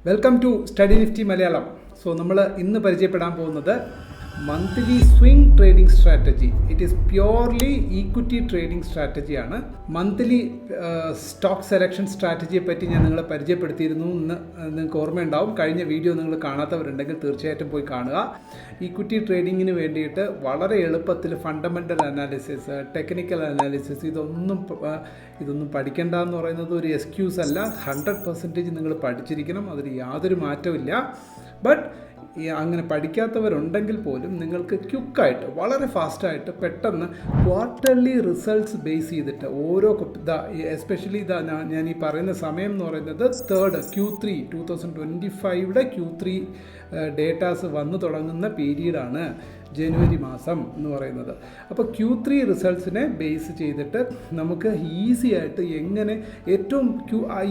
Welcome to study Nifty Malayalam. So നമ്മൾ ഇന്ന് പരിചയപ്പെടാൻ പോകുന്നത് monthly swing trading strategy. It is purely equity trading സ്ട്രാറ്റജിയാണ്. മന്ത്ലി സ്റ്റോക്ക് സെലക്ഷൻ സ്ട്രാറ്റജിയെ പറ്റി ഞാൻ നിങ്ങളെ പരിചയപ്പെടുത്തിയിരുന്നു എന്ന് നിങ്ങൾക്ക് ഓർമ്മയുണ്ടാവും. കഴിഞ്ഞ വീഡിയോ നിങ്ങൾ കാണാത്തവരുണ്ടെങ്കിൽ തീർച്ചയായിട്ടും പോയി കാണുക. ഈക്വിറ്റി ട്രേഡിങ്ങിന് വേണ്ടിയിട്ട് വളരെ എളുപ്പത്തിൽ ഫണ്ടമെൻ്റൽ അനാലിസിസ്, ടെക്നിക്കൽ അനാലിസിസ് ഇതൊന്നും പഠിക്കേണ്ട എന്ന് പറയുന്നത് ഒരു എക്സ്ക്യൂസ് അല്ല. 100% നിങ്ങൾ പഠിച്ചിരിക്കണം, അതിൽ യാതൊരു മാറ്റമില്ല. ബട്ട് അങ്ങനെ പഠിക്കാത്തവരുണ്ടെങ്കിൽ പോലും നിങ്ങൾക്ക് ക്വിക്കായിട്ട്, വളരെ ഫാസ്റ്റായിട്ട്, പെട്ടെന്ന് ക്വാർട്ടർലി റിസൾട്ട്സ് ബേസ് ചെയ്തിട്ട് ഓരോ എസ്പെഷ്യലി ഞാൻ ഈ പറയുന്ന സമയം എന്ന് പറയുന്നത് Q3 2025 Q3 ഡേറ്റാസ് വന്നു തുടങ്ങുന്ന പീരീഡാണ് ജനുവരി മാസം എന്ന് പറയുന്നത്. അപ്പോൾ Q3 റിസൾട്ട്സിനെ ബേസ് ചെയ്തിട്ട് നമുക്ക് ഈസി ആയിട്ട് എങ്ങനെ ഏറ്റവും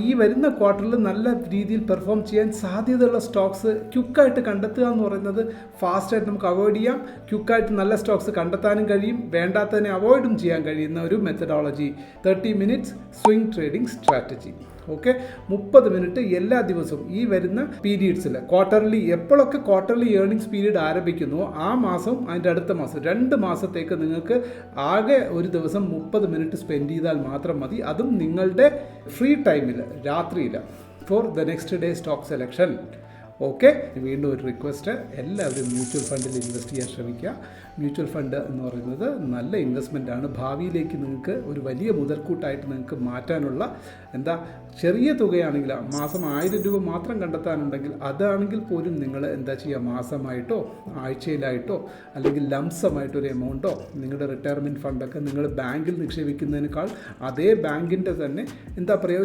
ഈ വരുന്ന ക്വാർട്ടറിൽ നല്ല രീതിയിൽ പെർഫോം ചെയ്യാൻ സാധ്യതയുള്ള സ്റ്റോക്സ് ക്വിക്കായിട്ട് കണ്ടെത്തുക എന്ന് പറയുന്നത് ഫാസ്റ്റായിട്ട് നമുക്ക് അവോയ്ഡ് ചെയ്യാം. ക്വിക്കായിട്ട് നല്ല സ്റ്റോക്സ് കണ്ടെത്താനും കഴിയും, വേണ്ടാത്തതിനെ അവോയ്ഡും ചെയ്യാൻ കഴിയുന്ന ഒരു methodology 30 minutes swing trading strategy. Okay, 30 minute എല്ലാ ദിവസവും ഈ വരുന്ന പീരീഡ്സിൽ ക്വാർട്ടർലി, എപ്പോഴൊക്കെ ക്വാർട്ടർലി ഏർണിങ്സ് പീരീഡ് ആരംഭിക്കുന്നു ആ മാസം അതിൻ്റെ അടുത്ത മാസം 2 മാസത്തേക്ക് നിങ്ങൾക്ക് ആകെ ഒരു ദിവസം 30 മിനിറ്റ് സ്പെൻഡ് ചെയ്താൽ മാത്രം മതി. അതും നിങ്ങളുടെ ഫ്രീ ടൈമിൽ, രാത്രിയിൽ, for the next day stock selection. Okay, വീണ്ടും ഒരു റിക്വസ്റ്റ്, എല്ലാവരും മ്യൂച്വൽ ഫണ്ടിൽ ഇൻവെസ്റ്റ് ചെയ്യാൻ ശ്രമിക്കുക. മ്യൂച്വൽ ഫണ്ട് എന്ന് പറയുന്നത് നല്ല ഇൻവെസ്റ്റ്മെൻറ്റാണ്. ഭാവിയിലേക്ക് നിങ്ങൾക്ക് ഒരു വലിയ മുതൽക്കൂട്ടായിട്ട് നിങ്ങൾക്ക് മാറ്റാനുള്ള ചെറിയ തുകയാണെങ്കിൽ, മാസം 1000 രൂപ മാത്രം കണ്ടെത്താനുണ്ടെങ്കിൽ അതാണെങ്കിൽ പോലും നിങ്ങൾ ചെയ്യുക, മാസമായിട്ടോ ആഴ്ചയിലായിട്ടോ അല്ലെങ്കിൽ ലംസമായിട്ടോ ഒരു എമൗണ്ടോ, നിങ്ങളുടെ റിട്ടയർമെൻറ്റ് ഫണ്ടൊക്കെ നിങ്ങൾ ബാങ്കിൽ നിക്ഷേപിക്കുന്നതിനേക്കാൾ അതേ ബാങ്കിൻ്റെ തന്നെ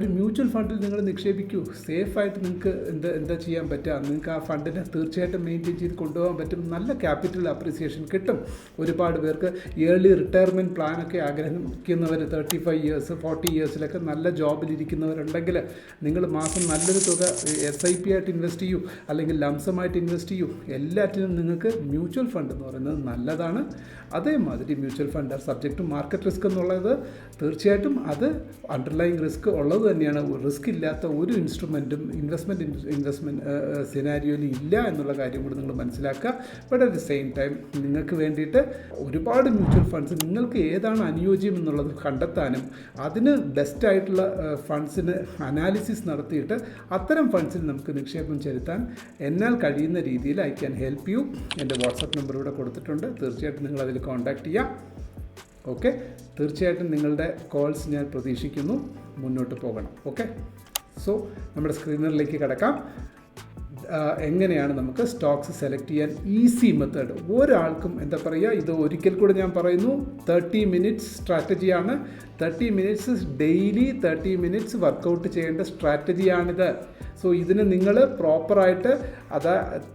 ഒരു മ്യൂച്വൽ ഫണ്ടിൽ നിങ്ങൾ നിക്ഷേപിക്കൂ. സേഫായിട്ട് നിങ്ങൾക്ക് ചെയ്യാൻ പറ്റുക, നിങ്ങൾക്ക് ആ ഫണ്ടിനെ തീർച്ചയായിട്ടും മെയിൻറ്റെയിൻ ചെയ്ത് കൊണ്ടുപോകാൻ പറ്റും. നല്ല ക്യാപിറ്റൽ അപ്രിസിയേഷൻ കിട്ടും. ഒരുപാട് പേർക്ക് ഏർലി റിട്ടയർമെൻറ്റ് പ്ലാനൊക്കെ ആഗ്രഹിക്കുന്നവർ 35 ഇയേഴ്സ് 40 ഇയേഴ്സിലൊക്കെ നല്ല ജോബിലിരിക്കുന്നവരുണ്ടെങ്കിൽ നിങ്ങൾ മാസം നല്ലൊരു തുക SIP ആയിട്ട് ഇൻവെസ്റ്റ് ചെയ്യൂ, അല്ലെങ്കിൽ ലംസമായിട്ട് ഇൻവെസ്റ്റ് ചെയ്യൂ. എല്ലാറ്റിനും നിങ്ങൾക്ക് മ്യൂച്വൽ ഫണ്ട് എന്ന് പറയുന്നത് നല്ലതാണ്. അതേമാതിരി mutual fund subject to market risk എന്നുള്ളത് തീർച്ചയായിട്ടും അത് അണ്ടർലൈങ് റിസ്ക് ഉള്ളത് തന്നെയാണ്. റിസ്ക് ഇല്ലാത്ത ഒരു ഇൻസ്ട്രുമെൻറ്റും ഇൻവെസ്റ്റ്മെൻറ്റ് സിനാരിയോയിൽ ഇല്ല എന്നുള്ള കാര്യം കൂടി നിങ്ങൾ മനസ്സിലാക്കുക. But at the same time നിങ്ങൾക്ക് വേണ്ടിയിട്ട് ഒരുപാട് മ്യൂച്വൽ ഫണ്ട്സ്, നിങ്ങൾക്ക് ഏതാണ് അനുയോജ്യം എന്നുള്ളത് കണ്ടെത്താനും അതിന് ബെസ്റ്റായിട്ടുള്ള ഫണ്ട്സിന് അനാലിസിസ് നടത്തിയിട്ട് അത്തരം ഫണ്ട്സിൽ നമുക്ക് നിക്ഷേപം ചെലുത്താൻ എന്നാൽ കഴിയുന്ന രീതിയിൽ ഐ ക്യാൻ ഹെൽപ്പ് യു. എൻ്റെ വാട്സപ്പ് നമ്പർ ഇവിടെ കൊടുത്തിട്ടുണ്ട്, തീർച്ചയായിട്ടും നിങ്ങൾ അതിൽ കോൺടാക്റ്റ് ചെയ്യാം. ഓക്കെ, തീർച്ചയായിട്ടും നിങ്ങളുടെ കോൾസ് ഞാൻ പ്രതീക്ഷിക്കുന്നു. മുന്നോട്ട് പോകണം. ഓക്കെ, സോ നമ്മുടെ സ്ക്രീനറിലേക്ക് കിടക്കാം. എങ്ങനെയാണ് നമുക്ക് സ്റ്റോക്സ് സെലക്ട് ചെയ്യാൻ ഈസി മെത്തേഡ്. ഒരാൾക്കും ഇത് ഒരിക്കൽ കൂടെ ഞാൻ പറയുന്നു, 30 മിനിറ്റ്സ് സ്ട്രാറ്റജിയാണ്. 30 മിനിറ്റ്സ് ഡെയിലി 30 മിനിറ്റ്സ് വർക്കൗട്ട് ചെയ്യേണ്ട സ്ട്രാറ്റജിയാണിത്. സോ ഇതിന് നിങ്ങൾ പ്രോപ്പറായിട്ട്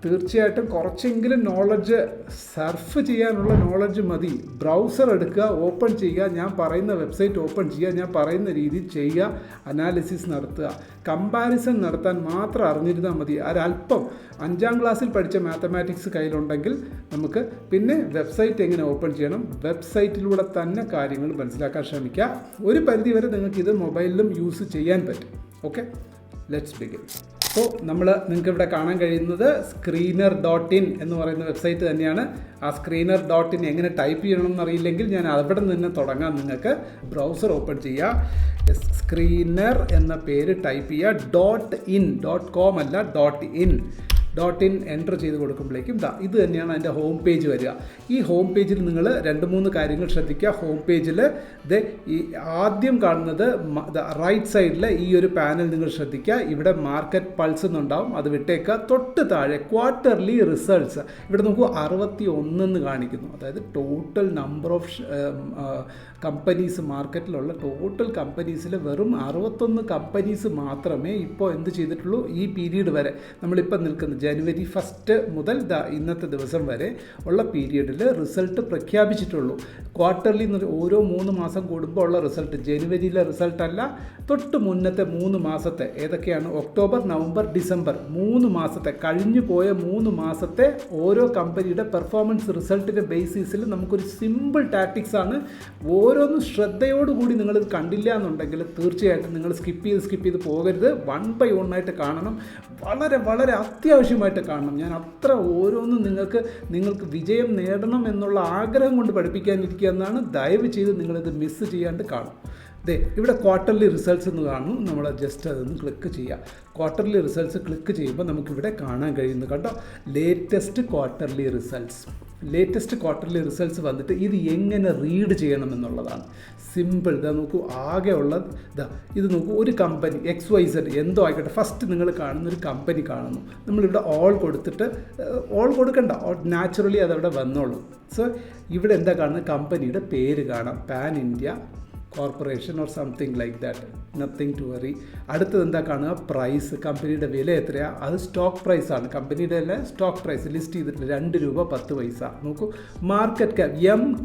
തീർച്ചയായിട്ടും കുറച്ചെങ്കിലും നോളജ്, സർഫ് ചെയ്യാനുള്ള നോളജ് മതി. ബ്രൗസർ എടുക്കുക, ഓപ്പൺ ചെയ്യുക, ഞാൻ പറയുന്ന വെബ്സൈറ്റ് ഓപ്പൺ ചെയ്യുക, ഞാൻ പറയുന്ന രീതിയിൽ ചെയ്യുക, അനാലിസിസ് നടത്തുക. കമ്പാരിസൺ നടത്താൻ മാത്രം അറിഞ്ഞിരുന്നാൽ മതി. ഒരല്പം 5ാം ക്ലാസ്സിൽ പഠിച്ച മാത്തമാറ്റിക്സ് കയ്യിലുണ്ടെങ്കിൽ നമുക്ക് പിന്നെ വെബ്സൈറ്റ് എങ്ങനെ ഓപ്പൺ ചെയ്യണം, വെബ്സൈറ്റിലൂടെ തന്നെ കാര്യങ്ങൾ മനസ്സിലാക്കാൻ ശ്രമിക്കുക. ഒരു പരിധിവരെ നിങ്ങൾക്കിത് മൊബൈലിലും യൂസ് ചെയ്യാൻ പറ്റും. Okay, let's begin. സോ നിങ്ങൾക്ക് ഇവിടെ കാണാൻ കഴിയുന്നത് screener.in എന്ന് പറയുന്ന വെബ്സൈറ്റ് തന്നെയാണ്. ആ screener.in എങ്ങനെ ടൈപ്പ് ചെയ്യണം എന്നറിയില്ലെങ്കിൽ ഞാൻ അവിടെ നിന്ന് തുടങ്ങാം. നിങ്ങൾക്ക് ബ്രൗസർ ഓപ്പൺ ചെയ്യുക, സ്ക്രീനർ എന്ന പേര് ടൈപ്പ് ചെയ്യുക. .in .com അല്ല, .in എൻ്റർ ചെയ്ത് കൊടുക്കുമ്പോഴേക്കും ഇത് തന്നെയാണ് അതിൻ്റെ ഹോം പേജ് വരിക. ഈ ഹോം പേജിൽ നിങ്ങൾ 2-3 കാര്യങ്ങൾ ശ്രദ്ധിക്കുക. ഹോം പേജിൽ ഈ ആദ്യം കാണുന്നത് റൈറ്റ് സൈഡിൽ ഈ ഒരു പാനൽ നിങ്ങൾ ശ്രദ്ധിക്കുക. ഇവിടെ മാർക്കറ്റ് പൾസ് എന്നുണ്ടാവും, അത് വിട്ടേക്കുക. തൊട്ട് താഴെ ക്വാർട്ടർലി റിസൾട്ട്സ്, ഇവിടെ നോക്കൂ 61 എന്ന് കാണിക്കുന്നു. അതായത് ടോട്ടൽ നമ്പർ ഓഫ് കമ്പനീസ്, മാർക്കറ്റിലുള്ള ടോട്ടൽ കമ്പനീസിൽ വെറും 61 കമ്പനീസ് മാത്രമേ ഇപ്പോൾ ചെയ്തിട്ടുള്ളൂ ഈ പീരീഡ് വരെ. നമ്മളിപ്പോൾ നിൽക്കുന്ന ജനുവരി 1 മുതൽ ഇന്നത്തെ ദിവസം വരെ ഉള്ള പീരീഡിൽ റിസൾട്ട് പ്രഖ്യാപിച്ചിട്ടുള്ളൂ. ക്വാർട്ടർലി എന്ന് ഓരോ 3 മാസം കൂടുമ്പോൾ ഉള്ള റിസൾട്ട്, ജനുവരിയിലെ റിസൾട്ടല്ല, തൊട്ട് മുന്നത്തെ 3 മാസത്തെ ഏതൊക്കെയാണ്, ഒക്ടോബർ, നവംബർ, ഡിസംബർ 3 മാസത്തെ, കഴിഞ്ഞു പോയ 3 മാസത്തെ ഓരോ കമ്പനിയുടെ പെർഫോമൻസ് റിസൾട്ടിൻ്റെ ബേസിസിൽ നമുക്കൊരു സിമ്പിൾ ടാക്ടിക്സ് ആണ്. ഓരോന്നും ശ്രദ്ധയോടുകൂടി നിങ്ങളിത് കണ്ടില്ല എന്നുണ്ടെങ്കിൽ തീർച്ചയായിട്ടും നിങ്ങൾ സ്കിപ്പ് ചെയ്ത് പോകരുത്. 1 by 1 ആയിട്ട് കാണണം, വളരെ വളരെ അത്യാവശ്യമായിട്ട് കാണണം. ഞാൻ അത്ര ഓരോന്നും നിങ്ങൾക്ക് വിജയം നേടണം എന്നുള്ള ആഗ്രഹം കൊണ്ട് പഠിപ്പിക്കാനിരിക്കുക എന്നാണ്. ദയവ് ചെയ്ത് നിങ്ങളിത് മിസ് ചെയ്യാണ്ട് കാണും. ഇവിടെ ക്വാർട്ടർലി റിസൾട്ട്സ് എന്ന് കാണുന്നു. നമ്മൾ ജസ്റ്റ് അതൊന്ന് ക്ലിക്ക് ചെയ്യുക. ക്വാർട്ടർലി റിസൾട്ട്സ് ക്ലിക്ക് ചെയ്യുമ്പോൾ നമുക്കിവിടെ കാണാൻ കഴിയുന്നു കണ്ടോ, ലേറ്റസ്റ്റ് ക്വാർട്ടർലി റിസൾട്ട്സ് വന്നിട്ട് ഇത് എങ്ങനെ റീഡ് ചെയ്യണം എന്നുള്ളതാണ്. സിമ്പിൾ. ഇതാ നോക്കൂ, ആകെ ഉള്ളത് ഇത് നോക്കൂ, ഒരു കമ്പനി XYZ എന്തോ ആയിക്കോട്ടെ, ഫസ്റ്റ് നിങ്ങൾ കാണുന്ന ഒരു കമ്പനി കാണുന്നു. നമ്മളിവിടെ ഓൾ കൊടുത്തിട്ട്, ഓൾ കൊടുക്കണ്ട, നാച്ചുറലി അതവിടെ വന്നോളൂ. സോ ഇവിടെ എന്താ കാണുന്നത്, കമ്പനിയുടെ പേര് കാണാം, pan India corporation or something like that, nothing to worry. അടുത്തത് എന്താ കാണുക, പ്രൈസ്, കമ്പനിയുടെ വില എത്രയാണ്, അത് സ്റ്റോക്ക് പ്രൈസാണ്, കമ്പനിയുടെ എല്ലാം സ്റ്റോക്ക് പ്രൈസ് ലിസ്റ്റ് ചെയ്തിട്ടില്ല, 2 രൂപ 10 പൈസ. നോക്കൂ, മാർക്കറ്റ്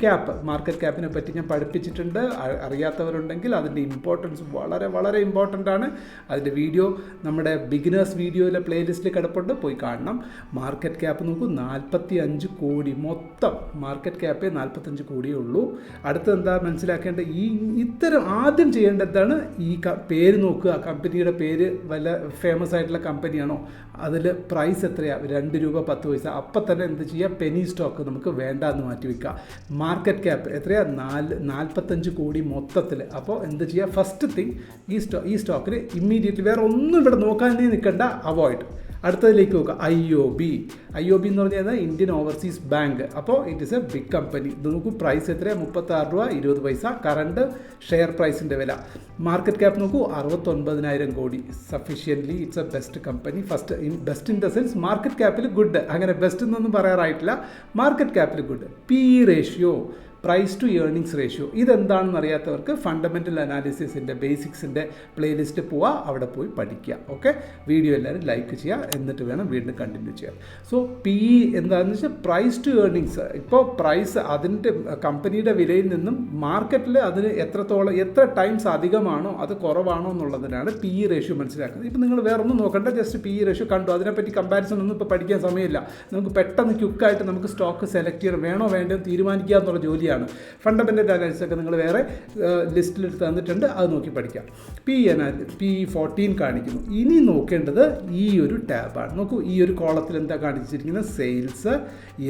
ക്യാപ്പ്, മാർക്കറ്റ് ക്യാപ്പിനെ പറ്റി ഞാൻ പഠിപ്പിച്ചിട്ടുണ്ട്. അറിയാത്തവരുണ്ടെങ്കിൽ അതിൻ്റെ ഇമ്പോർട്ടൻസ് വളരെ വളരെ ഇമ്പോർട്ടൻ്റ് ആണ്. അതിൻ്റെ വീഡിയോ നമ്മുടെ ബിഗിനേഴ്സ് വീഡിയോയിലെ പ്ലേലിസ്റ്റിൽ കിടപ്പുണ്ട്, പോയി കാണണം. മാർക്കറ്റ് ക്യാപ്പ് നോക്കൂ, 45 കോടി, മൊത്തം മാർക്കറ്റ് ക്യാപ്പേ 45 കോടിയേ ഉള്ളൂ. അടുത്തത് എന്താ മനസ്സിലാക്കേണ്ടത്, ഇത്തരം ആദ്യം ചെയ്യേണ്ടത് എന്താണ്, ഈ പേര് നോക്കുക, കമ്പനിയുടെ പേര് വല്ല ഫേമസ് ആയിട്ടുള്ള കമ്പനിയാണോ, അതിൽ പ്രൈസ് എത്രയാണ്, 2 രൂപ 10 പൈസ. അപ്പം തന്നെ എന്ത് ചെയ്യുക, പെനി സ്റ്റോക്ക് നമുക്ക് വേണ്ട എന്ന് മാറ്റി വയ്ക്കുക. മാർക്കറ്റ് ക്യാപ്പ് എത്രയാണ്, 45 കോടി മൊത്തത്തിൽ. അപ്പോൾ എന്ത് ചെയ്യുക, ഫസ്റ്റ് തിങ് ഈ സ്റ്റോക്കിന് ഇമ്മീഡിയറ്റ്ലി വേറെ ഒന്നും ഇവിടെ നോക്കാനേ നിൽക്കണ്ട, അവോയ്ഡ്. അടുത്തതിലേക്ക് നോക്കുക, IOB എന്ന് പറഞ്ഞാൽ ഇന്ത്യൻ ഓവർസീസ് ബാങ്ക്. അപ്പോൾ it is a big company. ഇത് നോക്കൂ, പ്രൈസ് എത്രയാണ്, 36 രൂപ 20 പൈസ കറണ്ട് ഷെയർ പ്രൈസിൻ്റെ വില. മാർക്കറ്റ് ക്യാപ്പ് നോക്കൂ, 69,000 കോടി. Sufficiently it's a best company. Best in the sense market ക്യാപ്പിൽ ഗുഡ്, അങ്ങനെ ബെസ്റ്റ് എന്നൊന്നും പറയാറായിട്ടില്ല, മാർക്കറ്റ് ക്യാപ്പിൽ good. PE ratio, price to earnings ratio, ഇതെന്താണെന്ന് അറിയാത്തവർക്ക് ഫണ്ടമെൻ്റൽ അനാലിസിസിൻ്റെ ബേസിക്സിൻ്റെ പ്ലേലിസ്റ്റ് പോവുക, അവിടെ പോയി പഠിക്കുക. ഓക്കെ, വീഡിയോ എല്ലാവരും ലൈക്ക് ചെയ്യുക, എന്നിട്ട് വേണം വീണ്ടും കണ്ടിന്യൂ ചെയ്യാൻ. സോ PE എന്താണെന്ന് വെച്ചാൽ പ്രൈസ് ടു ഏർണിങ്സ്. ഇപ്പോൾ പ്രൈസ് അതിൻ്റെ കമ്പനിയുടെ വിലയിൽ നിന്നും മാർക്കറ്റിൽ അതിന് എത്ര ടൈംസ് അധികമാണോ അത് കുറവാണോ എന്നുള്ളതിനാണ് PE റേഷ്യോ മനസ്സിലാക്കുന്നത്. ഇപ്പോൾ നിങ്ങൾ വേറെ ഒന്നും നോക്കണ്ട, ജസ്റ്റ് PE റേഷ്യോ കണ്ടു, അതിനെപ്പറ്റി കമ്പാരിസൺ ഒന്നും ഇപ്പോൾ പഠിക്കാൻ സമയമില്ല. നമുക്ക് പെട്ടെന്ന് ക്വിക്കായിട്ട് നമുക്ക് സ്റ്റോക്ക് സെലക്ട് ചെയ്യണം, വേണോ വേണ്ടോ തീരുമാനിക്കുക എന്നുള്ള ജോലിയാണ്. ഫണ്ടമെൻ്റൽ അനാലിസിസ് ഒക്കെ നിങ്ങൾ വേറെ ലിസ്റ്റിലെടുത്ത് തന്നിട്ടുണ്ട്, അത് നോക്കി പഠിക്കാം. PE 14 കാണിക്കുന്നു. ഇനി നോക്കേണ്ടത് ഈ ഒരു ടാബാണ്. നോക്കൂ, ഈ ഒരു കോളത്തിൽ എന്താ കാണിച്ചിരിക്കുന്നത്, സെയിൽസ്,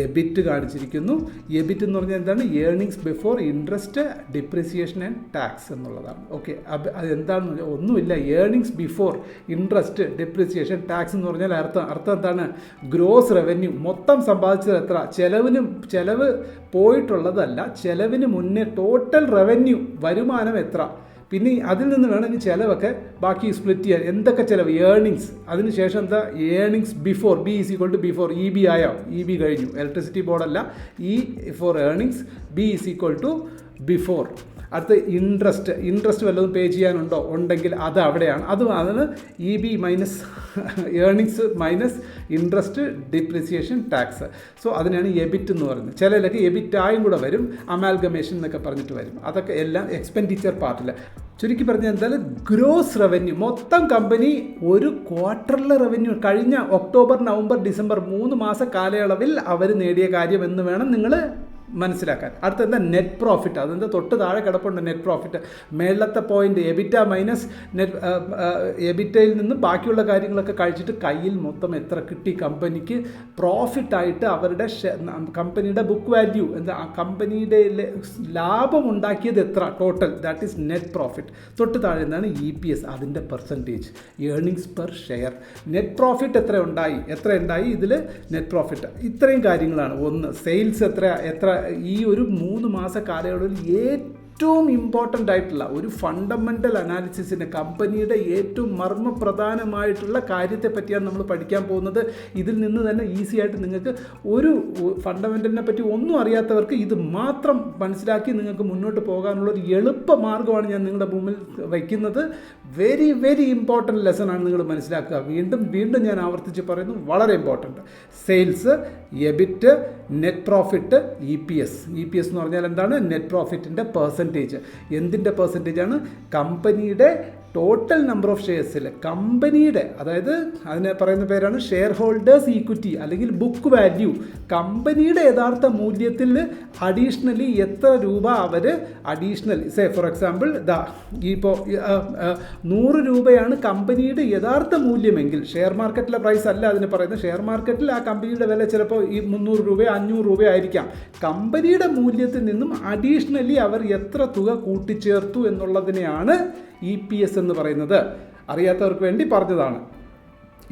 എബിറ്റ് കാണിച്ചിരിക്കുന്നു. എബിറ്റ് എന്ന് പറഞ്ഞാൽ എന്താണ്, earnings before interest, depreciation and tax എന്നുള്ളതാണ്. ഓക്കെ, അതെന്താണെന്ന് പറഞ്ഞാൽ ഒന്നുമില്ല, earnings before interest, depreciation, tax എന്ന് പറഞ്ഞാൽ അർത്ഥം എന്താണ്, ഗ്രോസ് റവന്യൂ, മൊത്തം സമ്പാദിച്ചത് എത്ര, ചെലവ് പോയിട്ടുള്ളതല്ല, ചെലവിന് മുന്നേ ടോട്ടൽ റവന്യൂ, വരുമാനം എത്ര, പിന്നെ അതിൽ നിന്ന് വേണമെങ്കിൽ ചിലവൊക്കെ ബാക്കി സ്പ്ലിറ്റ് ചെയ്യാൻ. എന്തൊക്കെ ചിലവ്, ഏർണിങ്സ്, അതിനുശേഷം എന്താ, earnings before, B = before. EB ആയോ, EB കഴിഞ്ഞു, ഇലക്ട്രിസിറ്റി ബോർഡല്ല, E for earnings, B = before. അടുത്ത ഇൻട്രസ്റ്റ് വല്ലതും പേ ചെയ്യാനുണ്ടോ, ഉണ്ടെങ്കിൽ അത് അവിടെയാണ്, അതിന് EB minus earnings minus interest, depreciation, tax. So അതിനാണ് എബിറ്റ് എന്ന് പറയുന്നത്. ചിലതിലൊക്കെ എബിറ്റായും കൂടെ വരും, അമാൽഗമേഷൻ എന്നൊക്കെ പറഞ്ഞിട്ട് വരും. അതൊക്കെ എല്ലാം എക്സ്പെൻഡിച്ചർ പാർട്ടിൽ. ചുരുക്കി പറഞ്ഞാൽ എന്തായാലും ഗ്രോസ് റവന്യൂ, മൊത്തം കമ്പനി ഒരു ക്വാർട്ടറിലെ റവന്യൂ, കഴിഞ്ഞ ഒക്ടോബർ, നവംബർ, ഡിസംബർ 3 മാസ കാലയളവിൽ അവർ നേടിയ കാര്യം എന്ന് വേണം നിങ്ങൾ മനസ്സിലാക്കാൻ. അടുത്ത എന്താ, നെറ്റ് പ്രോഫിറ്റ്. അതെന്താ തൊട്ട് താഴെ കിടപ്പുണ്ട്, നെറ്റ് പ്രോഫിറ്റ്. മേളത്തെ പോയിന്റ് എബിറ്റ മൈനസ് എബിറ്റയിൽ നിന്ന് ബാക്കിയുള്ള കാര്യങ്ങളൊക്കെ കഴിച്ചിട്ട് കയ്യിൽ മൊത്തം എത്ര കിട്ടി കമ്പനിക്ക് പ്രോഫിറ്റായിട്ട്, അവരുടെ കമ്പനിയുടെ ബുക്ക് വാല്യൂ എന്താ, കമ്പനിയുടെ ലാഭം ഉണ്ടാക്കിയത് എത്ര total, that is net profit. തൊട്ട് താഴെ എന്താണ്, EPS, അതിൻ്റെ percentage, earnings per share. Net profit എത്ര ഉണ്ടായി ഇതിൽ നെറ്റ് പ്രോഫിറ്റ്. ഇത്രയും കാര്യങ്ങളാണ്. ഒന്ന്, സെയിൽസ് എത്ര ഈ ഒരു 3 മാസ കാലയളവിൽ ഏറ്റവും ഇമ്പോർട്ടൻ്റ് ആയിട്ടുള്ള ഒരു ഫണ്ടമെൻ്റൽ അനാലിസിസിന് കമ്പനിയുടെ ഏറ്റവും മർമ്മപ്രധാനമായിട്ടുള്ള കാര്യത്തെ പറ്റിയാണ് നമ്മൾ പഠിക്കാൻ പോകുന്നത്. ഇതിൽ നിന്ന് തന്നെ ഈസി ആയിട്ട് നിങ്ങൾക്ക് ഒരു ഫണ്ടമെൻ്റലിനെ പറ്റി ഒന്നും അറിയാത്തവർക്ക് ഇത് മാത്രം മനസ്സിലാക്കി നിങ്ങൾക്ക് മുന്നോട്ട് പോകാനുള്ള ഒരു എളുപ്പ മാർഗ്ഗമാണ് ഞാൻ നിങ്ങളുടെ മുമ്പിൽ വയ്ക്കുന്നത്. വെരി വെരി ഇമ്പോർട്ടൻറ്റ് ലെസൺ ആണ് നിങ്ങൾ മനസ്സിലാക്കുക. വീണ്ടും വീണ്ടും ഞാൻ ആവർത്തിച്ച് പറയുന്നു, വളരെ important. Sales, EBIT, net profit, EPS. EPS എന്ന് പറഞ്ഞാൽ എന്താണ്? നെറ്റ് പ്രോഫിറ്റിൻ്റെ പെർസെൻറ്റേജ്. എന്തിൻ്റെ പെർസെൻറ്റേജാണ്? കമ്പനിയുടെ ടോട്ടൽ നമ്പർ ഓഫ് ഷെയർസിൽ കമ്പനിയുടെ, അതായത് അതിന് പറയുന്ന പേരാണ് ഷെയർ ഹോൾഡേഴ്സ് ഈക്വിറ്റി അല്ലെങ്കിൽ ബുക്ക് വാല്യൂ. കമ്പനിയുടെ യഥാർത്ഥ മൂല്യത്തിൽ അഡീഷണലി എത്ര രൂപ അവർ അഡീഷണൽ, സേ ഫോർ എക്സാമ്പിൾ ഇപ്പോൾ 100 രൂപയാണ് കമ്പനിയുടെ യഥാർത്ഥ മൂല്യമെങ്കിൽ, ഷെയർ മാർക്കറ്റിലെ പ്രൈസ് അല്ല അതിന് പറയുന്നത്, ഷെയർ മാർക്കറ്റിൽ ആ കമ്പനിയുടെ വില ചിലപ്പോൾ ഈ 300 രൂപ 500 രൂപ ആയിരിക്കാം. കമ്പനിയുടെ മൂല്യത്തിൽ നിന്നും അഡീഷണലി അവർ എത്ര തുക കൂട്ടിച്ചേർത്തു എന്നുള്ളതിനെയാണ് EPS എന്ന് പറയുന്നത്. അറിയാത്തവർക്ക് വേണ്ടി പറഞ്ഞതാണ്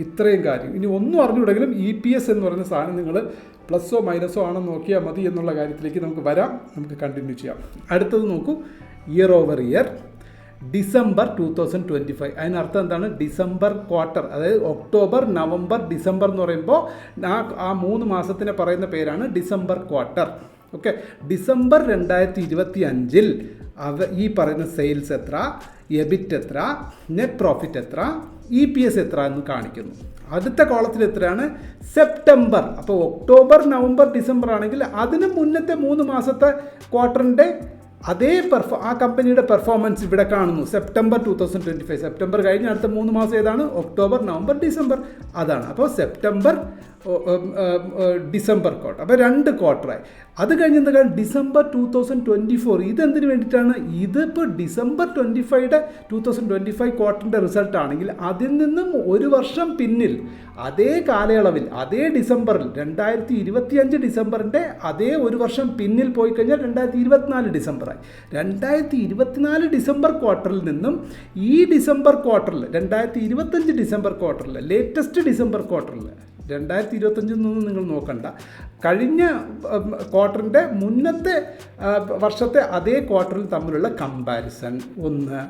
ഇത്രയും കാര്യം. ഇനി ഒന്നും അറിഞ്ഞുകൂടെങ്കിലും EPS എന്ന് പറയുന്ന സാധനം നിങ്ങൾ പ്ലസ്സോ മൈനസോ ആണെന്ന് നോക്കിയാൽ മതി എന്നുള്ള കാര്യത്തിലേക്ക് നമുക്ക് വരാം. നമുക്ക് കണ്ടിന്യൂ ചെയ്യാം. അടുത്തത് നോക്കൂ, ഇയർ ഓവർ ഇയർ ഡിസംബർ 2025. അതിനർത്ഥം എന്താണ്? ഡിസംബർ ക്വാർട്ടർ, അതായത് ഒക്ടോബർ, നവംബർ, ഡിസംബർ എന്ന് പറയുമ്പോൾ ആ 3 മാസത്തിനെ പറയുന്ന പേരാണ് ഡിസംബർ ക്വാർട്ടർ. ഓക്കെ, ഡിസംബർ 2025 ഈ പറയുന്ന സെയിൽസ് എത്ര, എബിറ്റ് എത്ര, നെറ്റ് പ്രോഫിറ്റ് എത്ര, EPS എത്ര എന്ന് കാണിക്കുന്നു. അടുത്ത കോളത്തിൽ എത്രയാണ്? സെപ്റ്റംബർ. അപ്പോൾ ഒക്ടോബർ, നവംബർ, ഡിസംബർ ആണെങ്കിൽ അതിന് മുന്നത്തെ 3 മാസത്തെ ക്വാർട്ടറിൻ്റെ അതേ ആ കമ്പനിയുടെ പെർഫോമൻസ് ഇവിടെ കാണുന്നു. സെപ്റ്റംബർ 2025. സെപ്റ്റംബർ കഴിഞ്ഞ് അടുത്ത 3 മാസം ഏതാണ്? October, November, December. അതാണ്. അപ്പോൾ സെപ്റ്റംബർ, ഡിസംബർ ക്വാർട്ടർ. അപ്പോൾ 2 ക്വാർട്ടറായി. അത് കഴിഞ്ഞ് എന്താ? ഡിസംബർ 2024. ഇതെന്തിനു വേണ്ടിയിട്ടാണ്? ഇതിപ്പോൾ ഡിസംബർ 2025 ക്വാർട്ടറിൻ്റെ റിസൾട്ട് ആണെങ്കിൽ അതിൽ നിന്നും 1 വർഷം പിന്നിൽ അതേ കാലയളവിൽ അതേ ഡിസംബറിൽ 2025 ഡിസംബറിൻ്റെ അതേ 1 വർഷം പിന്നിൽ പോയി കഴിഞ്ഞാൽ 2024 ഡിസംബറായി. 2024 ഡിസംബർ ക്വാർട്ടറിൽ നിന്നും ഈ ഡിസംബർ ക്വാർട്ടറിൽ 2025 ഡിസംബർ ക്വാർട്ടറിൽ ലേറ്റസ്റ്റ് ഡിസംബർ ക്വാർട്ടറിൽ 2025 നിങ്ങൾ നോക്കണ്ട, കഴിഞ്ഞ ക്വാർട്ടറിൻ്റെ മുന്നത്തെ വർഷത്തെ അതേ ക്വാർട്ടറിൽ തമ്മിലുള്ള കമ്പാരിസൺ ഒന്ന്.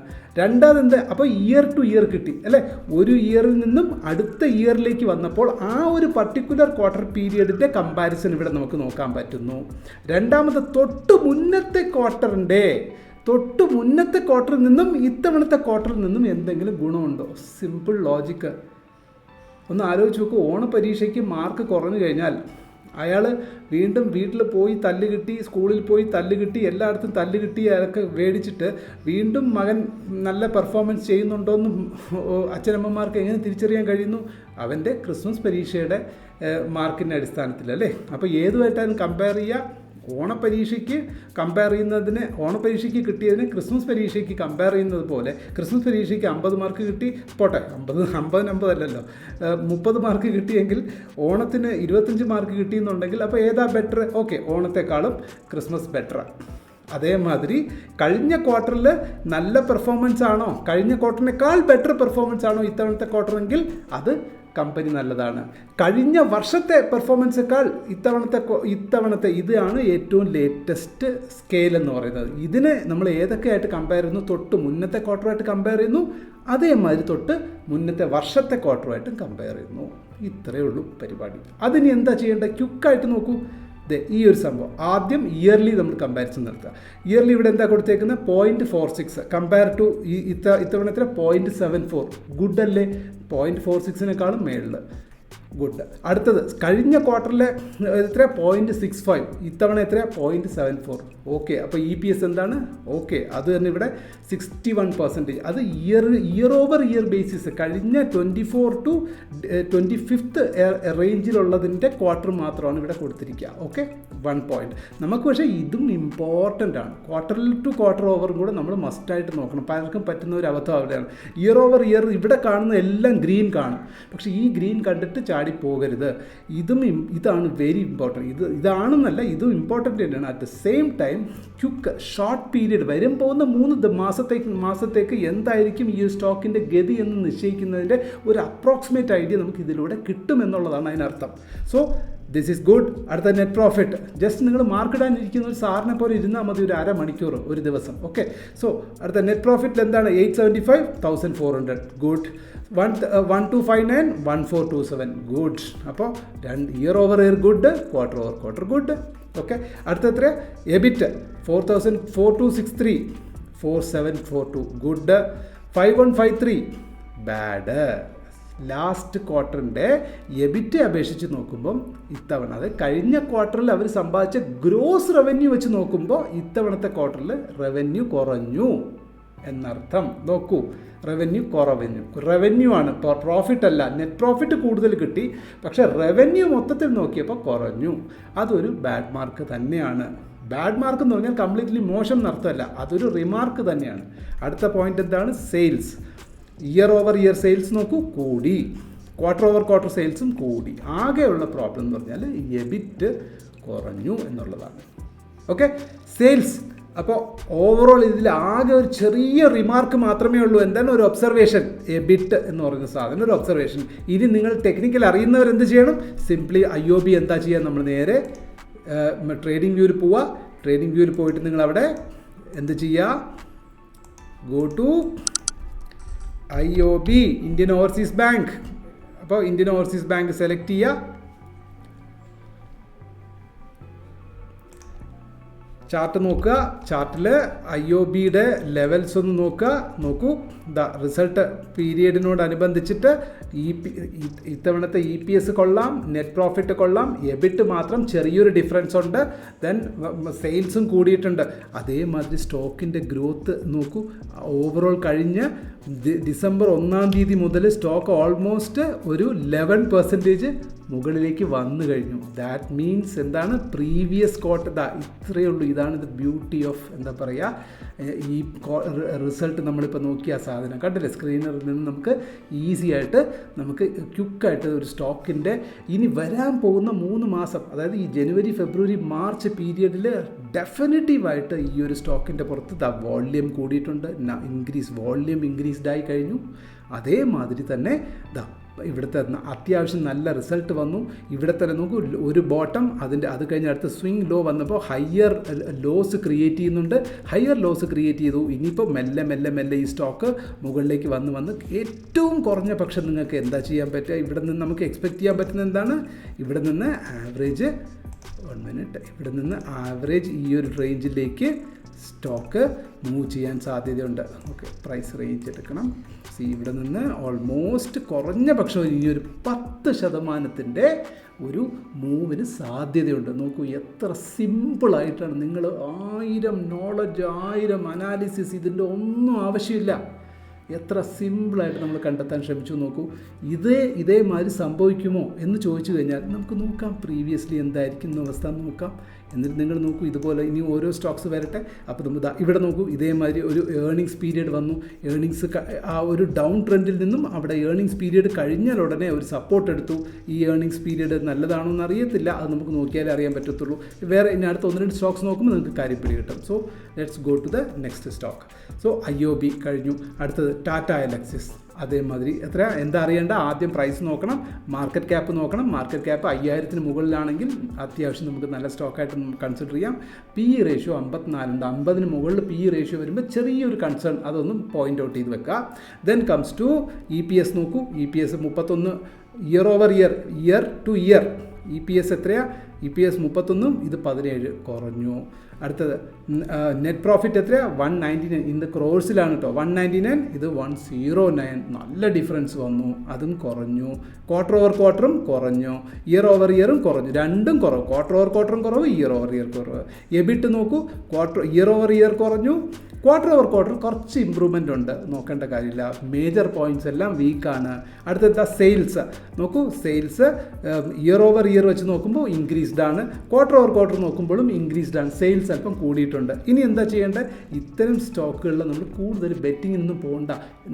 രണ്ടാമത് അപ്പോൾ ഇയർ ടു ഇയർ കിട്ടി അല്ലേ? ഒരു ഇയറിൽ നിന്നും അടുത്ത ഇയറിലേക്ക് വന്നപ്പോൾ ആ ഒരു പർട്ടിക്കുലർ ക്വാർട്ടർ പീരിയഡിൻ്റെ കമ്പാരിസൺ ഇവിടെ നമുക്ക് നോക്കാൻ പറ്റുന്നു. രണ്ടാമത് തൊട്ട് മുന്നത്തെ ക്വാർട്ടറിൽ നിന്നും ഇത്തവണത്തെ ക്വാർട്ടറിൽ നിന്നും എന്തെങ്കിലും ഗുണമുണ്ടോ? Simple logic. ഒന്ന് ആലോചിച്ച് നോക്കൂ. ഓണപരീക്ഷയ്ക്ക് മാർക്ക് കുറഞ്ഞു കഴിഞ്ഞാൽ അയാൾ വീണ്ടും വീട്ടിൽ പോയി തല്ല് കിട്ടി, സ്കൂളിൽ പോയി തല്ല് കിട്ടി, എല്ലായിടത്തും തല്ല് കിട്ടി അതൊക്കെ മേടിച്ചിട്ട് വീണ്ടും മകൻ നല്ല പെർഫോമൻസ് ചെയ്യുന്നുണ്ടോയെന്ന് അച്ഛനമ്മമാർക്ക് എങ്ങനെ തിരിച്ചറിയാൻ കഴിയുന്നു? അവൻ്റെ ക്രിസ്മസ് പരീക്ഷയുടെ മാർക്കിൻ്റെ അടിസ്ഥാനത്തിലല്ലേ? അപ്പോൾ ഏതുമായിട്ടാണ് കമ്പയർ ചെയ്യുക? ഓണപരീക്ഷയ്ക്ക് കിട്ടിയതിനെ ക്രിസ്മസ് പരീക്ഷയ്ക്ക് കമ്പയർ ചെയ്യുന്നത് പോലെ ക്രിസ്മസ് പരീക്ഷയ്ക്ക് 50 മാർക്ക് കിട്ടി, പോട്ടെ 50 അല്ലല്ലോ, 30 മാർക്ക് കിട്ടിയെങ്കിൽ ഓണത്തിന് 25 മാർക്ക് കിട്ടിയെന്നുണ്ടെങ്കിൽ അപ്പോൾ ഏതാ ബെറ്റർ? ഓക്കെ, ഓണത്തെക്കാളും ക്രിസ്മസ് ബെറ്ററാണ്. അതേമാതിരി കഴിഞ്ഞ ക്വാർട്ടറിൽ നല്ല പെർഫോമൻസ് ആണോ, കഴിഞ്ഞ ക്വാർട്ടറിനേക്കാൾ ബെറ്റർ പെർഫോമൻസ് ആണോ ഇത്തവണത്തെ ക്വാർട്ടറെങ്കിൽ അത് കമ്പനി നല്ലതാണ്. കഴിഞ്ഞ വർഷത്തെ പെർഫോമൻസേക്കാൾ ഇത്തവണത്തെ ഇതാണ് ഏറ്റവും ലേറ്റസ്റ്റ് സ്കെയിൽ എന്ന് പറയുന്നത്. ഇതിനെ നമ്മൾ ഏതൊക്കെയായിട്ട് കമ്പയർ ചെയ്യുന്നു? തൊട്ട് മുന്നത്തെ ക്വാർട്ടറായിട്ട് കമ്പയർ ചെയ്യുന്നു, അതേമാതിരി തൊട്ട് മുന്നത്തെ വർഷത്തെ ക്വാർട്ടറുമായിട്ടും കമ്പയർ ചെയ്യുന്നു. ഇത്രയേ ഉള്ളൂ പരിപാടി. അതിന് എന്താ ചെയ്യേണ്ടത്? ക്വിക്കായിട്ട് നോക്കൂ. ഈ ഒരു സംഭവം ആദ്യം ഇയർലി നമ്മൾ കമ്പാരിസൺ നടത്തുക. ഇയർലി ഇവിടെ എന്താ കൊടുത്തേക്കുന്നത്? 0.46 കമ്പയർ ടു ഇത്തവണത്തെ 0.74. ഗുഡ് അല്ലേ? 0.46 മേളിൽ ഗുഡ്. അടുത്തത് കഴിഞ്ഞ ക്വാർട്ടറിലെ എത്ര? 0.65. ഇത്തവണ എത്ര? 0.74. ഓക്കെ, അപ്പോൾ EPS എന്താണ്? ഓക്കെ, അത് തന്നെ ഇവിടെ 61%. അത് ഇയർ ഓവർ ഇയർ ബേസിസ് കഴിഞ്ഞ 24 to 25th റേഞ്ചിലുള്ളതിൻ്റെ ക്വാർട്ടർ മാത്രമാണ് ഇവിടെ കൊടുത്തിരിക്കുക. Okay, 1 point. നമുക്ക് പക്ഷേ ഇതും ഇമ്പോർട്ടൻ്റ് ആണ്. ക്വാർട്ടറിൽ ടു ക്വാർട്ടർ ഓവറും കൂടെ നമ്മൾ മസ്റ്റായിട്ട് നോക്കണം. പലർക്കും പറ്റുന്ന ഒരു അബദ്ധം അവിടെയാണ്. ഇയർ ഓവർ ഇയർ ഇവിടെ കാണുന്ന എല്ലാം ഗ്രീൻ കാണും, പക്ഷേ ഈ ഗ്രീൻ കണ്ടിട്ട് ചാടി പോകരുത്. ഇതാണ് വെരി ഇമ്പോർട്ടൻറ്റ്. ഇതാണെന്നല്ല, ഇതും ഇമ്പോർട്ടൻ്റ് തന്നെയാണ്. At the same time quick short period വരും പോകുന്ന 3 മാസത്തേക്ക് എന്തായിരിക്കും ഈ സ്റ്റോക്കിൻ്റെ ഗതി എന്ന് നിശ്ചയിക്കുന്നതിൻ്റെ ഒരു അപ്രോക്സിമേറ്റ് ഐഡിയ നമുക്ക് ഇതിലൂടെ കിട്ടുമെന്നുള്ളതാണ് അതിനർത്ഥം. So this is good. അടുത്ത നെറ്റ് പ്രോഫിറ്റ്. ജസ്റ്റ് നിങ്ങൾ മാർക്ക് ഇടാനിരിക്കുന്ന ഒരു സാറിനെ പോലെ ഇരുന്നാൽ മതി ഒരു അരമണിക്കൂർ ഒരു ദിവസം. ഓക്കെ, സോ അടുത്ത നെറ്റ് പ്രോഫിറ്റ് എന്താണ്? 875, 1400. ഗുഡ്. 1259, 1427. ഗുഡ്. അപ്പോൾ year over year good, quarter over quarter good. Okay, അടുത്ത എത്ര? എബിറ്റ് 4263, 4742. ഗുഡ്. 5153, ബാഡ്. ലാസ്റ്റ് ക്വാർട്ടറിൻ്റെ എബിറ്റ് അപേക്ഷിച്ച് നോക്കുമ്പം ഇത്തവണ, അത് കഴിഞ്ഞ ക്വാർട്ടറിൽ അവർ സമ്പാദിച്ച ഗ്രോസ് റവന്യൂ വെച്ച് നോക്കുമ്പോൾ ഇത്തവണത്തെ ക്വാർട്ടറിൽ റവന്യൂ കുറഞ്ഞു എന്നർത്ഥം. നോക്കൂ, റവന്യൂ ആണ്, പ്രോഫിറ്റ് അല്ല. നെറ്റ് പ്രോഫിറ്റ് കൂടുതൽ കിട്ടി, പക്ഷേ റവന്യൂ മൊത്തത്തിൽ നോക്കിയപ്പോൾ കുറഞ്ഞു. അതൊരു ബാഡ് മാർക്ക് തന്നെയാണ്. ബാഡ് മാർക്ക് എന്ന് പറഞ്ഞാൽ കംപ്ലീറ്റ്ലി മോശം എന്നർത്ഥമല്ല, അതൊരു റിമാർക്ക് തന്നെയാണ്. അടുത്ത പോയിന്റ് എന്താണ്? Sales. Year over year sales നോക്കൂ, കൂടി. ക്വാർട്ടർ ഓവർ ക്വാർട്ടർ സെയിൽസും കൂടി. ആകെയുള്ള പ്രോബ്ലം എന്ന് പറഞ്ഞാൽ എബിറ്റ് കുറഞ്ഞു എന്നുള്ളതാണ്. Okay, sales. അപ്പോൾ ഓവറോൾ ഇതിൽ ആകെ ഒരു ചെറിയ റിമാർക്ക് മാത്രമേ ഉള്ളൂ. എന്താണ്? ഒരു ഒബ്സർവേഷൻ. എബിറ്റ് എന്ന് പറയുന്ന സാധനം ഒരു ഒബ്സർവേഷൻ. ഇനി നിങ്ങൾ ടെക്നിക്കൽ അറിയുന്നവർ എന്ത് ചെയ്യണം? സിംപ്ലി IOB എന്താ ചെയ്യുക? നമ്മൾ നേരെ ട്രേഡിംഗ് വ്യൂവിൽ പോവുക. ട്രേഡിംഗ് വ്യൂവിൽ പോയിട്ട് നിങ്ങൾ അവിടെ എന്ത് ചെയ്യുക? Go to IOB, Indian Overseas Bank. അപ്പോൾ ഇന്ത്യൻ ഓവർസീസ് ബാങ്ക് സെലക്ട് ചെയ്യുക. ചാർട്ട് നോക്കുക. ചാർട്ടിൽ IOBയുടെ ലെവൽസ് ഒന്ന് നോക്കൂ. റിസൾട്ട് പീരിയഡിനോടനുബന്ധിച്ചിട്ട് ഇത്തവണത്തെ EPS കൊള്ളാം, നെറ്റ് പ്രോഫിറ്റ് കൊള്ളാം, എബിറ്റ് മാത്രം ചെറിയൊരു ഡിഫറൻസ് ഉണ്ട്. ദെൻ സെയിൽസും കൂടിയിട്ടുണ്ട്. അതേമാതിരി സ്റ്റോക്കിൻ്റെ ഗ്രോത്ത് നോക്കൂ. ഓവറോൾ കഴിഞ്ഞ് ഡിസംബർ 1-ാം തീയതി മുതൽ സ്റ്റോക്ക് ഓൾമോസ്റ്റ് ഒരു 11% മുകളിലേക്ക് വന്നു കഴിഞ്ഞു. ദാറ്റ് മീൻസ് എന്താണ്? പ്രീവിയസ് ക്വാർട്ടർ ഇത്രയേ ഉള്ളൂ. ഇതാണ് ഇത് ബ്യൂട്ടി ഓഫ് എന്താ പറയുക ഈ റിസൾട്ട്. നമ്മളിപ്പോൾ നോക്കിയ സാധനം കണ്ടില്ലേ? സ്ക്രീനറിൽ നിന്ന് നമുക്ക് ഈസി ആയിട്ട് നമുക്ക് ക്വിക്കായിട്ട് ഒരു സ്റ്റോക്കിൻ്റെ ഇനി വരാൻ പോകുന്ന 3 മാസം, അതായത് ഈ ജനുവരി ഫെബ്രുവരി മാർച്ച് പീരിയഡിൽ ഡെഫിനറ്റീവായിട്ട് ഈ ഒരു സ്റ്റോക്കിൻ്റെ പുറത്ത് വോള്യൂം കൂടിയിട്ടുണ്ട്. വോള്യൂം ഇൻക്രീസ്ഡ് ആയി കഴിഞ്ഞു. അതേമാതിരി തന്നെ ഇവിടുത്തെ അത്യാവശ്യം നല്ല റിസൾട്ട് വന്നു. ഇവിടെ തന്നെ നോക്കൂ, ഒരു ബോട്ടം, അത് കഴിഞ്ഞ് അടുത്ത സ്വിംഗ് ലോ വന്നപ്പോൾ ഹയർ ലോസ് ക്രിയേറ്റ് ചെയ്യുന്നുണ്ട്. ഹയർ ലോസ് ക്രിയേറ്റ് ചെയ്തു. ഇനിയിപ്പോൾ മെല്ലെ ഈ സ്റ്റോക്ക് മുകളിലേക്ക് വന്ന് ഏറ്റവും കുറഞ്ഞ പക്ഷം നിങ്ങൾക്ക് എന്താ ചെയ്യാൻ പറ്റുക? ഇവിടെ നിന്ന് നമുക്ക് എക്സ്പെക്റ്റ് ചെയ്യാൻ പറ്റുന്നത് എന്താണ്? ഇവിടെ നിന്ന് ആവറേജ് ഇവിടെ നിന്ന് ആവറേജ് ഈ ഒരു റേഞ്ചിലേക്ക് സ്റ്റോക്ക് മൂവ് ചെയ്യാൻ സാധ്യതയുണ്ട്. ഓക്കെ, പ്രൈസ് റേഞ്ച് എടുക്കണം. ഇവിടെ നിന്ന് ഓൾമോസ്റ്റ് കുറഞ്ഞ പക്ഷം ഈ ഒരു 10% ഒരു മൂവിന് സാധ്യതയുണ്ട്. നോക്കൂ എത്ര സിമ്പിളായിട്ടാണ്. നിങ്ങൾ 1000 നോളജ്, 1000 അനാലിസിസ്, ഇതിൻ്റെ ഒന്നും ആവശ്യമില്ല. എത്ര സിമ്പിളായിട്ട് നമ്മൾ കണ്ടെത്താൻ ശ്രമിച്ചു. നോക്കൂ, ഇതേമാതിരി സംഭവിക്കുമോ എന്ന് ചോദിച്ചു കഴിഞ്ഞാൽ നമുക്ക് നോക്കാം പ്രീവിയസ്ലി എന്തായിരിക്കും അവസ്ഥ എന്ന് നോക്കാം. എന്നിട്ട് നിങ്ങൾ നോക്കൂ, ഇതുപോലെ ഇനി ഓരോ സ്റ്റോക്സ് വരട്ടെ. അപ്പോൾ നമ്മൾ ഇവിടെ നോക്കൂ, ഇതേമാതിരി ഒരു ഏർണിങ്സ് പീരിയഡ് വന്നു. ഏർണിങ്സ് ആ ഒരു ഡൗൺ ട്രെൻഡിൽ നിന്നും അവിടെ ഏർണിങ്സ് പീരിയഡ് കഴിഞ്ഞാൽ ഉടനെ ഒരു സപ്പോർട്ട് എടുത്തു. ഈ ഏർണിങ്സ് പീരിയഡ് നല്ലതാണോ എന്ന് അറിയത്തില്ല, അത് നമുക്ക് നോക്കിയാലേ അറിയാൻ പറ്റത്തുള്ളൂ. വേറെ ഇനി അടുത്ത 1-2 സ്റ്റോക്സ് നോക്കുമ്പോൾ നിങ്ങൾക്ക് കാര്യം പിടി കിട്ടും. So let's go to the next stock. So IOB കഴിഞ്ഞു. അടുത്തത് ടാറ്റ എലക്സിസ്. അതേമാതിരി എന്താ അറിയേണ്ട? ആദ്യം പ്രൈസ് നോക്കണം, മാർക്കറ്റ് ക്യാപ്പ് നോക്കണം. മാർക്കറ്റ് ക്യാപ്പ് 5000-ന് മുകളിലാണെങ്കിൽ അത്യാവശ്യം നമുക്ക് നല്ല സ്റ്റോക്കായിട്ട് കൺസിഡർ ചെയ്യാം. PE റേഷ്യോ 54 ഉണ്ട്. 50-ന് മുകളിൽ PE റേഷ്യോ വരുമ്പോൾ ചെറിയൊരു കൺസേൺ, അതൊന്നും പോയിൻ്റ് ഔട്ട് ചെയ്ത് വെക്കുക. ദെൻ കംസ് ടു EPS നോക്കൂ. EPS 31 year over year two year. EPS എത്രയാണ്? EPS 31, ഇത് 17 കുറഞ്ഞു. അടുത്തത് നെറ്റ് പ്രോഫിറ്റ് എത്രയാണ്? 199. ഇന്ന് ക്രോഴ്സിലാണ് കേട്ടോ. 199, ഇത് 109. നല്ല ഡിഫറൻസ് വന്നു, അതും കുറഞ്ഞു. ക്വാർട്ടർ ഓവർ ക്വാർട്ടറും കുറഞ്ഞു, ഇയർ ഓവർ ഇയറും കുറഞ്ഞു. രണ്ടും കുറവ്. ക്വാർട്ടർ ഓവർ ക്വാർട്ടറും കുറവ്, ഇയർ ഓവർ ഇയർ കുറവ്. എബിറ്റ് നോക്കൂ, ഇയർ ഓവർ ഇയർ കുറഞ്ഞു, ക്വാർട്ടർ ഓവർ ക്വാർട്ടർ കുറച്ച് ഇമ്പ്രൂവ്മെൻ്റ് ഉണ്ട്, നോക്കേണ്ട കാര്യമില്ല. മേജർ പോയിൻറ്റ്സ് എല്ലാം വീക്കാണ്. അടുത്ത സെയിൽസ് നോക്കൂ. സെയിൽസ് ഇയർ ഓവർ ഇയർ വെച്ച് നോക്കുമ്പോൾ ഇൻക്രീസ്ഡ് ആണ്. ക്വാർട്ടർ ഓവർ ക്വാർട്ടർ നോക്കുമ്പോഴും ഇൻക്രീസ്ഡ് ആണ്. സെയിൽസ് അല്പം കൂടിയിട്ടുണ്ട്. ഇനി എന്താ ചെയ്യേണ്ടത്? ഇത്തരം സ്റ്റോക്കുകളിൽ നമ്മൾ കൂടുതൽ ബെറ്റിങ്ങിനൊന്നും പോകണ്ട.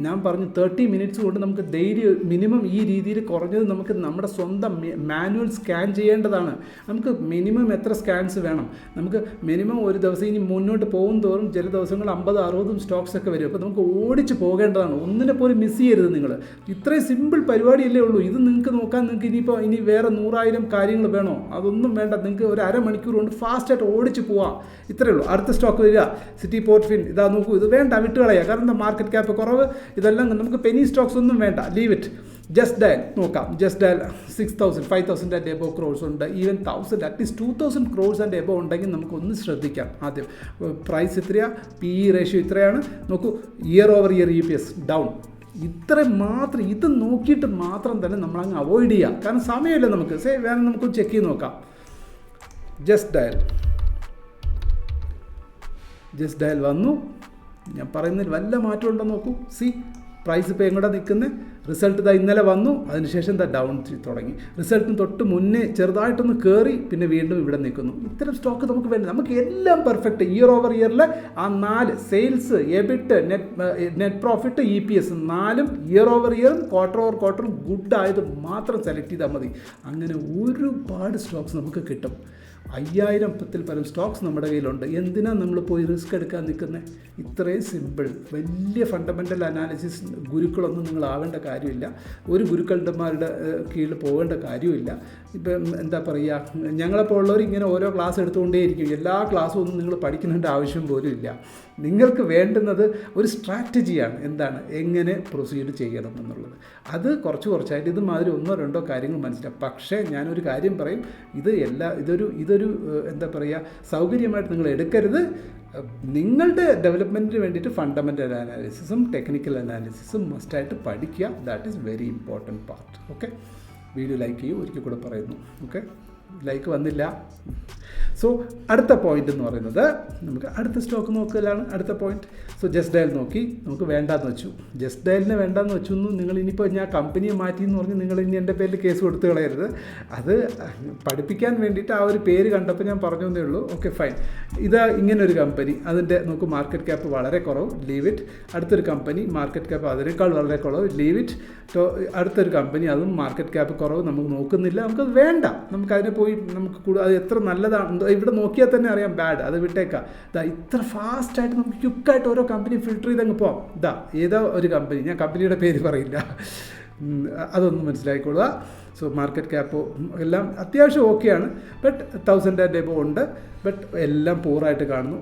ഞാൻ പറഞ്ഞു 30 മിനിറ്റ്സ് കൊണ്ട് നമുക്ക് ഡെയിലി മിനിമം ഈ രീതിയിൽ കുറഞ്ഞത് നമുക്ക് നമ്മുടെ സ്വന്തം മാനുവൽ സ്കാൻ ചെയ്യേണ്ടതാണ്. നമുക്ക് മിനിമം എത്ര സ്കാൻസ് വേണം? നമുക്ക് മിനിമം ഒരു ദിവസം ഇനി മുന്നോട്ട് പോകും തോറും ചില ദിവസങ്ങൾ 50-60 സ്റ്റോക്സ് ഒക്കെ വരും. അപ്പോൾ നമുക്ക് ഓടിച്ച് പോകേണ്ടതാണ്. ഒന്നിനെ പോലും മിസ് ചെയ്യരുത് നിങ്ങൾ. ഇത്രയും സിമ്പിൾ പരിപാടിയല്ലേ ഉള്ളൂ. ഇത് നിങ്ങൾക്ക് നോക്കാൻ നിങ്ങൾക്ക് ഇനി വേറെ 100,000 കാര്യങ്ങൾ വേണോ? അതൊന്നും വേണ്ട. നിങ്ങൾക്ക് ഒരു അരമണിക്കൂർ കൊണ്ട് ഫാസ്റ്റായിട്ട് ഓടിച്ച് പോവാം. ഇത്രയേ ഉള്ളൂ. അടുത്ത സ്റ്റോക്ക് വരിക സിറ്റി പോർട്ട് ഫിൻ. ഇതാ നോക്കൂ, ഇത് വേണ്ട, വിട്ടുകളയുക. കാരണം എന്താ? മാർക്കറ്റ് ക്യാപ്പ് കുറവ്. ഇതെല്ലാം നമുക്ക് പെനി സ്റ്റോക്സ് ഒന്നും വേണ്ട. Leave it. ജസ്റ്റ് ഡയൽ നോക്കാം. Just dial 6,000 5,000 and above crores ഉണ്ട്. Even 1,000 at least 2,000 crores and above ഉണ്ടെങ്കിൽ നമുക്കൊന്ന് ശ്രദ്ധിക്കാം. ആദ്യം പ്രൈസ് ഇത്രയാണ്, PE റേഷ്യോ ഇത്രയാണ്. നോക്കൂ, year over year EPS down. ഇത്ര മാത്രം, ഇത് നോക്കിയിട്ട് മാത്രം തന്നെ നമ്മളങ്ങ് അവോയ്ഡ് ചെയ്യുക. കാരണം സമയമില്ല നമുക്ക്. വേണം നമുക്കൊന്ന് ചെക്ക് ചെയ്ത് നോക്കാം. ജസ്റ്റ് ഡയൽ വന്നു. ഞാൻ പറയുന്നതിൽ വല്ല മാറ്റം ഉണ്ടോ നോക്കൂ. പ്രൈസ് ഇപ്പോൾ എങ്ങോട്ടാണ് നിൽക്കുന്നത്? റിസൾട്ട് ഇതാ ഇന്നലെ വന്നു, അതിനുശേഷം ഇതാ ഡൗൺ തുടങ്ങി. റിസൾട്ടിന് തൊട്ട് മുന്നേ ചെറുതായിട്ടൊന്ന് കയറി, പിന്നെ വീണ്ടും ഇവിടെ നിൽക്കുന്നു. ഇത്തരം സ്റ്റോക്ക് നമുക്ക് വേണ്ട. നമുക്ക് എല്ലാം പെർഫെക്റ്റ്. ഇയർ ഓവർ ഇയറിൽ ആ 4 sales, EBIT, net profit, EPS 4 year over ഇയറും ക്വാർട്ടർ ഓവർ ക്വാർട്ടറും ഗുഡ് ആയത് മാത്രം സെലക്ട് ചെയ്താൽ മതി. അങ്ങനെ ഒരുപാട് സ്റ്റോക്സ് നമുക്ക് കിട്ടും. 5000-ൽ പരം സ്റ്റോക്സ് നമ്മുടെ കയ്യിലുണ്ട്. എന്തിനാണ് നമ്മൾ പോയി റിസ്ക് എടുക്കാൻ നിൽക്കുന്നത്? ഇത്രയും സിമ്പിൾ. വലിയ ഫണ്ടമെൻ്റൽ അനാലിസിസ് ഗുരുക്കളൊന്നും നിങ്ങൾ ആവേണ്ട കാര്യമില്ല. ഒരു ഗുരുക്കളുടെമാരുടെ കീഴിൽ പോകേണ്ട കാര്യമില്ല. ഇപ്പം എന്താ പറയുക, ഞങ്ങളെപ്പോലുള്ളവർ ഇങ്ങനെ ഓരോ ക്ലാസ് എടുത്തുകൊണ്ടേയിരിക്കും. എല്ലാ ക്ലാസ്സും ഒന്നും നിങ്ങൾ പഠിക്കേണ്ട ആവശ്യം പോലും ഇല്ല. നിങ്ങൾക്ക് വേണ്ടുന്നത് ഒരു സ്ട്രാറ്റജിയാണ്. എന്താണ്? എങ്ങനെ പ്രൊസീഡ് ചെയ്യണം എന്നുള്ളത്. അത് കുറച്ചായിട്ട് ഇതുമാതിരി 1-2 കാര്യങ്ങൾ മനസ്സിലാവും. പക്ഷേ ഞാനൊരു കാര്യം പറയും, ഇതൊരു എന്താ പറയുക, സൗകര്യമായിട്ട് നിങ്ങൾ എടുക്കരുത്. നിങ്ങളുടെ ഡെവലപ്മെൻറ്റിന് വേണ്ടിയിട്ട് ഫണ്ടമെൻ്റൽ അനാലിസിസും ടെക്നിക്കൽ അനാലിസിസും മസ്റ്റായിട്ട് പഠിക്കുക. That is very important part. Okay, video like ചെയ്യൂ. ഒരിക്കൽ കൂടെ പറയുന്നു. ഓക്കെ, ലൈക്ക് വന്നില്ല. സോ അടുത്ത പോയിന്റ് എന്ന് പറയുന്നത്, നമുക്ക് അടുത്ത സ്റ്റോക്ക് നോക്കലാണ് അടുത്ത പോയിന്റ്. സോ ജസ്റ്റ് ഡയൽ നോക്കി, നമുക്ക് വേണ്ടാന്ന് വെച്ചു. ജസ്റ്റ് ഡയലിനെ വേണ്ടാന്ന് വെച്ചു എന്ന് നിങ്ങൾ ഇനിയിപ്പോൾ ഞാൻ കമ്പനിയെ മാറ്റി എന്ന് പറഞ്ഞ് നിങ്ങൾ ഇനി എൻ്റെ പേരിൽ കേസ് കൊടുത്ത് കളയരുത്. അത് പഠിപ്പിക്കാൻ വേണ്ടിയിട്ട് ആ ഒരു പേര് കണ്ടപ്പോൾ ഞാൻ പറഞ്ഞു എന്നേ ഉള്ളൂ. Okay, fine. ഇത് ഇങ്ങനൊരു കമ്പനി, അതിൻ്റെ നമുക്ക് മാർക്കറ്റ് ക്യാപ്പ് വളരെ കുറവ്, ലീവ് ഇറ്റ്. അടുത്തൊരു കമ്പനി മാർക്കറ്റ് ക്യാപ്പ് അതിനേക്കാൾ വളരെ കുറവ്, ലീവ് ഇറ്റ്. അടുത്തൊരു കമ്പനി അതും മാർക്കറ്റ് ക്യാപ്പ് കുറവ്, നമുക്ക് നോക്കുന്നില്ല, നമുക്കത് വേണ്ട. നമുക്കതിനെ പോയി നമുക്ക് അത് എത്ര നല്ലതാണ് ഇവിടെ നോക്കിയാൽ തന്നെ അറിയാം, ബാഡ്, അത് വിട്ടേക്കാം. ഇത്ര ഫാസ്റ്റായിട്ട് നമുക്ക് ക്വിക്കായിട്ട് ഓരോ കമ്പനി ഫിൽട്ടർ ചെയ്തങ്ങ് പോവാം. ഏതോ ഒരു കമ്പനി, ഞാൻ കമ്പനിയുടെ പേര് പറയില്ല, അതൊന്നും മനസ്സിലാക്കിക്കൊള്ളുക. സോ മാർക്കറ്റ് ക്യാപ്പ് എല്ലാം അത്യാവശ്യം ഓക്കെയാണ്. ബട്ട് 1000 ആൻഡ് എബോ ഉണ്ട്. ബട്ട് എല്ലാം പൂറായിട്ട് കാണുന്നു.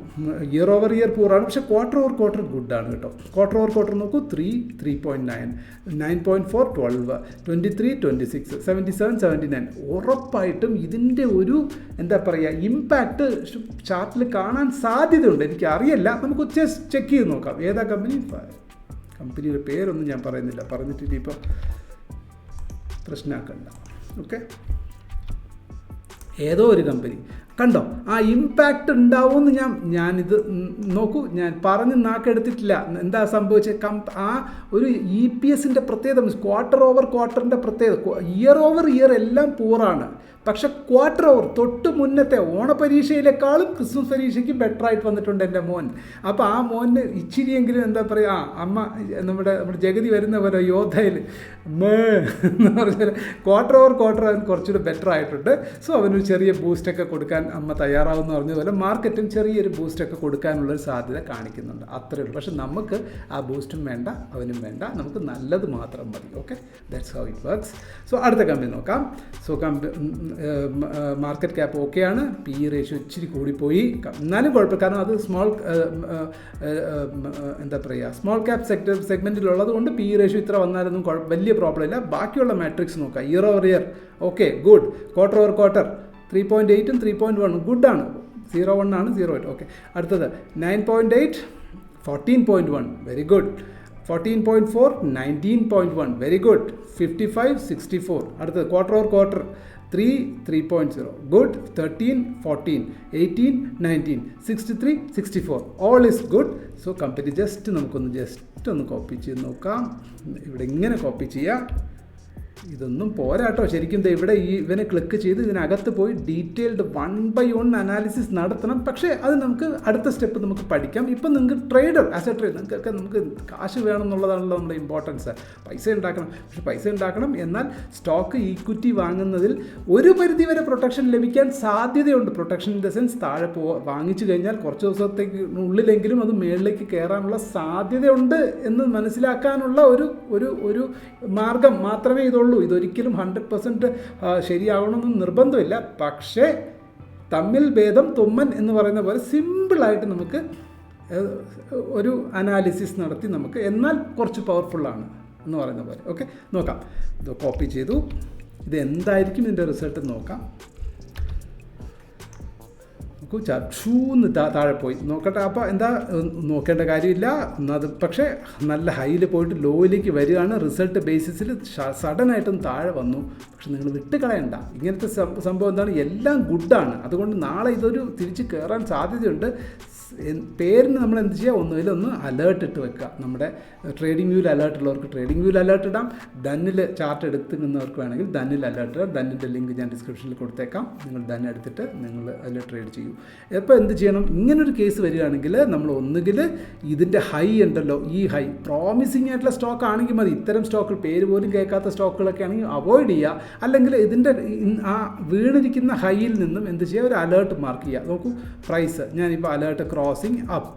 ഇയർ ഓവർ ഇയർ പൂറാണ്. പക്ഷേ ക്വാർട്ടർ ഓവർ ക്വാർട്ടർ ഗുഡാണ് കേട്ടോ. ക്വാർട്ടർ ഓവർ ക്വാർട്ടർ നോക്കൂ, 3.9, 9.4, 12, 23, 26, 77, 79. ഉറപ്പായിട്ടും ഇതിൻ്റെ ഒരു എന്താ പറയുക ഇമ്പാക്റ്റ് ചാർട്ടിൽ കാണാൻ സാധ്യതയുണ്ട്. എനിക്കറിയില്ല, നമുക്ക് ചെക്ക് ചെയ്ത് നോക്കാം. ഏതാ കമ്പനിയുടെ പേരൊന്നും ഞാൻ പറയുന്നില്ല, പറഞ്ഞിട്ട് ഇനിയിപ്പോൾ പ്രശ്നമാക്കണ്ട. ഓക്കെ, ഏതോ ഒരു കമ്പനി കണ്ടോ, ആ ഇമ്പാക്റ്റ് ഉണ്ടാവുമെന്ന് ഞാനിത് നോക്കൂ, ഞാൻ പറഞ്ഞ് നാക്കെടുത്തിട്ടില്ല. എന്താ സംഭവിച്ചത്? ആ ഒരു EPSൻ്റെ പ്രത്യേകത, ക്വാർട്ടർ ഓവർ ക്വാർട്ടറിൻ്റെ പ്രത്യേകത, ഇയർ ഓവർ ഇയർ എല്ലാം പൂറാണ്. പക്ഷെ ക്വാർട്ടർ ഓവർ തൊട്ട് മുന്നത്തെ ഓണപരീക്ഷയിലേക്കാളും ക്രിസ്മസ് പരീക്ഷയ്ക്ക് ബെറ്റർ ആയിട്ട് വന്നിട്ടുണ്ട് എൻ്റെ മോൻ. അപ്പോൾ ആ മോന് ഇച്ചിരിയെങ്കിലും എന്താ പറയുക, അമ്മ നമ്മുടെ ജഗതി വരുന്ന പോലെ യോദ്ധയിൽ എന്ന് പറഞ്ഞാൽ ക്വാർട്ടർ ഓവർ ക്വാർട്ടർ അവൻ കുറച്ചുകൂടി ബെറ്റർ ആയിട്ടുണ്ട്. സോ അവനൊരു ചെറിയ ബൂസ്റ്റൊക്കെ കൊടുക്കാൻ അമ്മ തയ്യാറാവുമെന്ന് പറഞ്ഞതുപോലെ മാർക്കറ്റും ചെറിയൊരു ബൂസ്റ്റൊക്കെ കൊടുക്കാനുള്ളൊരു സാധ്യത കാണിക്കുന്നുണ്ട്. അത്രയേ ഉള്ളൂ. പക്ഷെ നമുക്ക് ആ ബൂസ്റ്റും വേണ്ട, അവനും വേണ്ട, നമുക്ക് നല്ലത് മാത്രം മതി. Okay, that's how it works. So അടുത്ത കമ്പനി നോക്കാം. സോ മാർക്കറ്റ് ക്യാപ്പ് ഓക്കെയാണ്. PE റേഷ്യോ ഇച്ചിരി കൂടിപ്പോയി, എന്നാലും കുഴപ്പമില്ല. കാരണം അത് എന്താ പറയുക സ്മോൾ ക്യാപ്പ് സെഗ്മെൻറ്റിലുള്ളത് കൊണ്ട് PE റേഷ്യോ ഇത്ര വന്നാലൊന്നും വലിയ പ്രോബ്ലം ഇല്ല. ബാക്കിയുള്ള മാട്രിക്സ് നോക്കാം. Year over year okay, good. Quarter over quarter 3.8ഉം 3.1 ഗുഡാണ്. 0.1 ആണ്, 0.8 ഓക്കെ. അടുത്തത് 9.8, 14.1 വെരി ഗുഡ്. 14.4, 19.1 very good. 55, 64. അടുത്തത് quarter over quarter 3, 3.0 good. 13, 14, 18, 19, 63, 64 all is good. So company നമുക്കൊന്ന് ജസ്റ്റ് ഒന്ന് കോപ്പി ചെയ്ത് നോക്കാം. ഇവിടെ ഇങ്ങനെ കോപ്പി ചെയ്യാം. ഇതൊന്നും പോരാട്ടോ. ശരിക്കും ഇവിടെ ഇവനെ ക്ലിക്ക് ചെയ്ത് ഇതിനകത്ത് പോയി ഡീറ്റെയിൽഡ് 1/1 അനാലിസിസ് നടത്തണം. പക്ഷേ അത് നമുക്ക് അടുത്ത സ്റ്റെപ്പ് നമുക്ക് പഠിക്കാം. ഇപ്പം നിങ്ങൾക്ക് ട്രേഡർ, ആസ് എ ട്രേഡർ നമുക്ക് കാശ് വേണം എന്നുള്ളതാണല്ലോ നമ്മുടെ ഇമ്പോർട്ടൻസ്. പൈസ ഉണ്ടാക്കണം, പക്ഷേ പൈസ ഉണ്ടാക്കണം, എന്നാൽ സ്റ്റോക്ക് ഈക്വിറ്റി വാങ്ങുന്നതിൽ ഒരു പരിധിവരെ പ്രൊട്ടക്ഷൻ ലഭിക്കാൻ സാധ്യതയുണ്ട്. പ്രൊട്ടക്ഷൻ ഇൻ ദ സെൻസ് താഴെ വാങ്ങിച്ചു കഴിഞ്ഞാൽ കുറച്ച് ദിവസത്തേക്കുള്ളിലെങ്കിലും അത് മേളിലേക്ക് കയറാനുള്ള സാധ്യതയുണ്ട് എന്ന് മനസ്സിലാക്കാനുള്ള ഒരു മാർഗം മാത്രമേ ഇതുള്ളൂ. ഇതൊരിക്കലും 100% ശരിയാവണമെന്ന് നിർബന്ധമില്ല. പക്ഷേ തമ്മിൽ ഭേദം തുമ്മൻ എന്ന് പറയുന്ന പോലെ സിമ്പിളായിട്ട് നമുക്ക് ഒരു അനാലിസിസ് നടത്തി നമുക്ക്, എന്നാൽ കുറച്ച് പവർഫുള്ളാണ് എന്ന് പറയുന്ന പോലെ. ഓക്കെ, നോക്കാം. ഇത് കോപ്പി ചെയ്തു. ഇത് എന്തായിരിക്കും ഇതിൻ്റെ റിസൾട്ട് നോക്കാം. ചൂന്ന് താഴെ പോയി നോക്കട്ടെ. അപ്പോൾ എന്താ നോക്കേണ്ട കാര്യമില്ല. അത് പക്ഷേ നല്ല ഹൈയിൽ പോയിട്ട് ലോയിലേക്ക് വരികയാണ്. റിസൾട്ട് ബേസിസിൽ സഡനായിട്ടും താഴെ വന്നു. പക്ഷെ നിങ്ങൾ വിട്ട് കളയണ്ട. ഇങ്ങനത്തെ സംഭവം എന്താണ്, എല്ലാം ഗുഡാണ്. അതുകൊണ്ട് നാളെ ഇതൊരു തിരിച്ച് കയറാൻ സാധ്യതയുണ്ട്. പേരിന് നമ്മൾ എന്ത് ചെയ്യുക, ഒന്നുമില്ലൊന്ന് അലേർട്ട് ഇട്ട് വെക്കുക. നമ്മുടെ ട്രേഡിംഗ് വ്യൂവിൽ അലേർട്ട് ഉള്ളവർക്ക് ട്രേഡിംഗ് വ്യൂവിൽ അലേർട്ട് ഇടാം. ഡന്നിൽ ചാർട്ട് എടുക്കുന്നവർക്ക് വേണമെങ്കിൽ ഡന്നിൽ അലേർട്ട് ഇടാം. ഡന്നിൻ്റെ ലിങ്ക് ഞാൻ ഡിസ്ക്രിപ്ഷനിൽ കൊടുത്തേക്കാം. നിങ്ങൾ ഡൻ എടുത്തിട്ട് നിങ്ങൾ അതിൽ ട്രേഡ് ചെയ്യൂ. എപ്പോൾ എന്ത് ചെയ്യണം, ഇങ്ങനൊരു കേസ് വരികയാണെങ്കിൽ നമ്മൾ ഒന്നുകിൽ ഇതിൻ്റെ ഹൈ ഉണ്ടല്ലോ, ഈ ഹൈ പ്രോമിസിങ് ആയിട്ടുള്ള സ്റ്റോക്ക് ആണെങ്കിൽ മതി. ഇത്തരം സ്റ്റോക്കുകൾ, പേര് പോലും കേൾക്കാത്ത സ്റ്റോക്കുകളൊക്കെ ആണെങ്കിൽ അവോയ്ഡ് ചെയ്യുക. അല്ലെങ്കിൽ ഇതിൻ്റെ ആ വീണിരിക്കുന്ന ഹൈയിൽ നിന്നും എന്ത് ചെയ്യുക, ഒരു അലേർട്ട് മാർക്ക് ചെയ്യുക. നോക്കൂ, പ്രൈസ് ഞാനിപ്പോൾ അലേർട്ട് ക്രോസിങ് അപ്പ്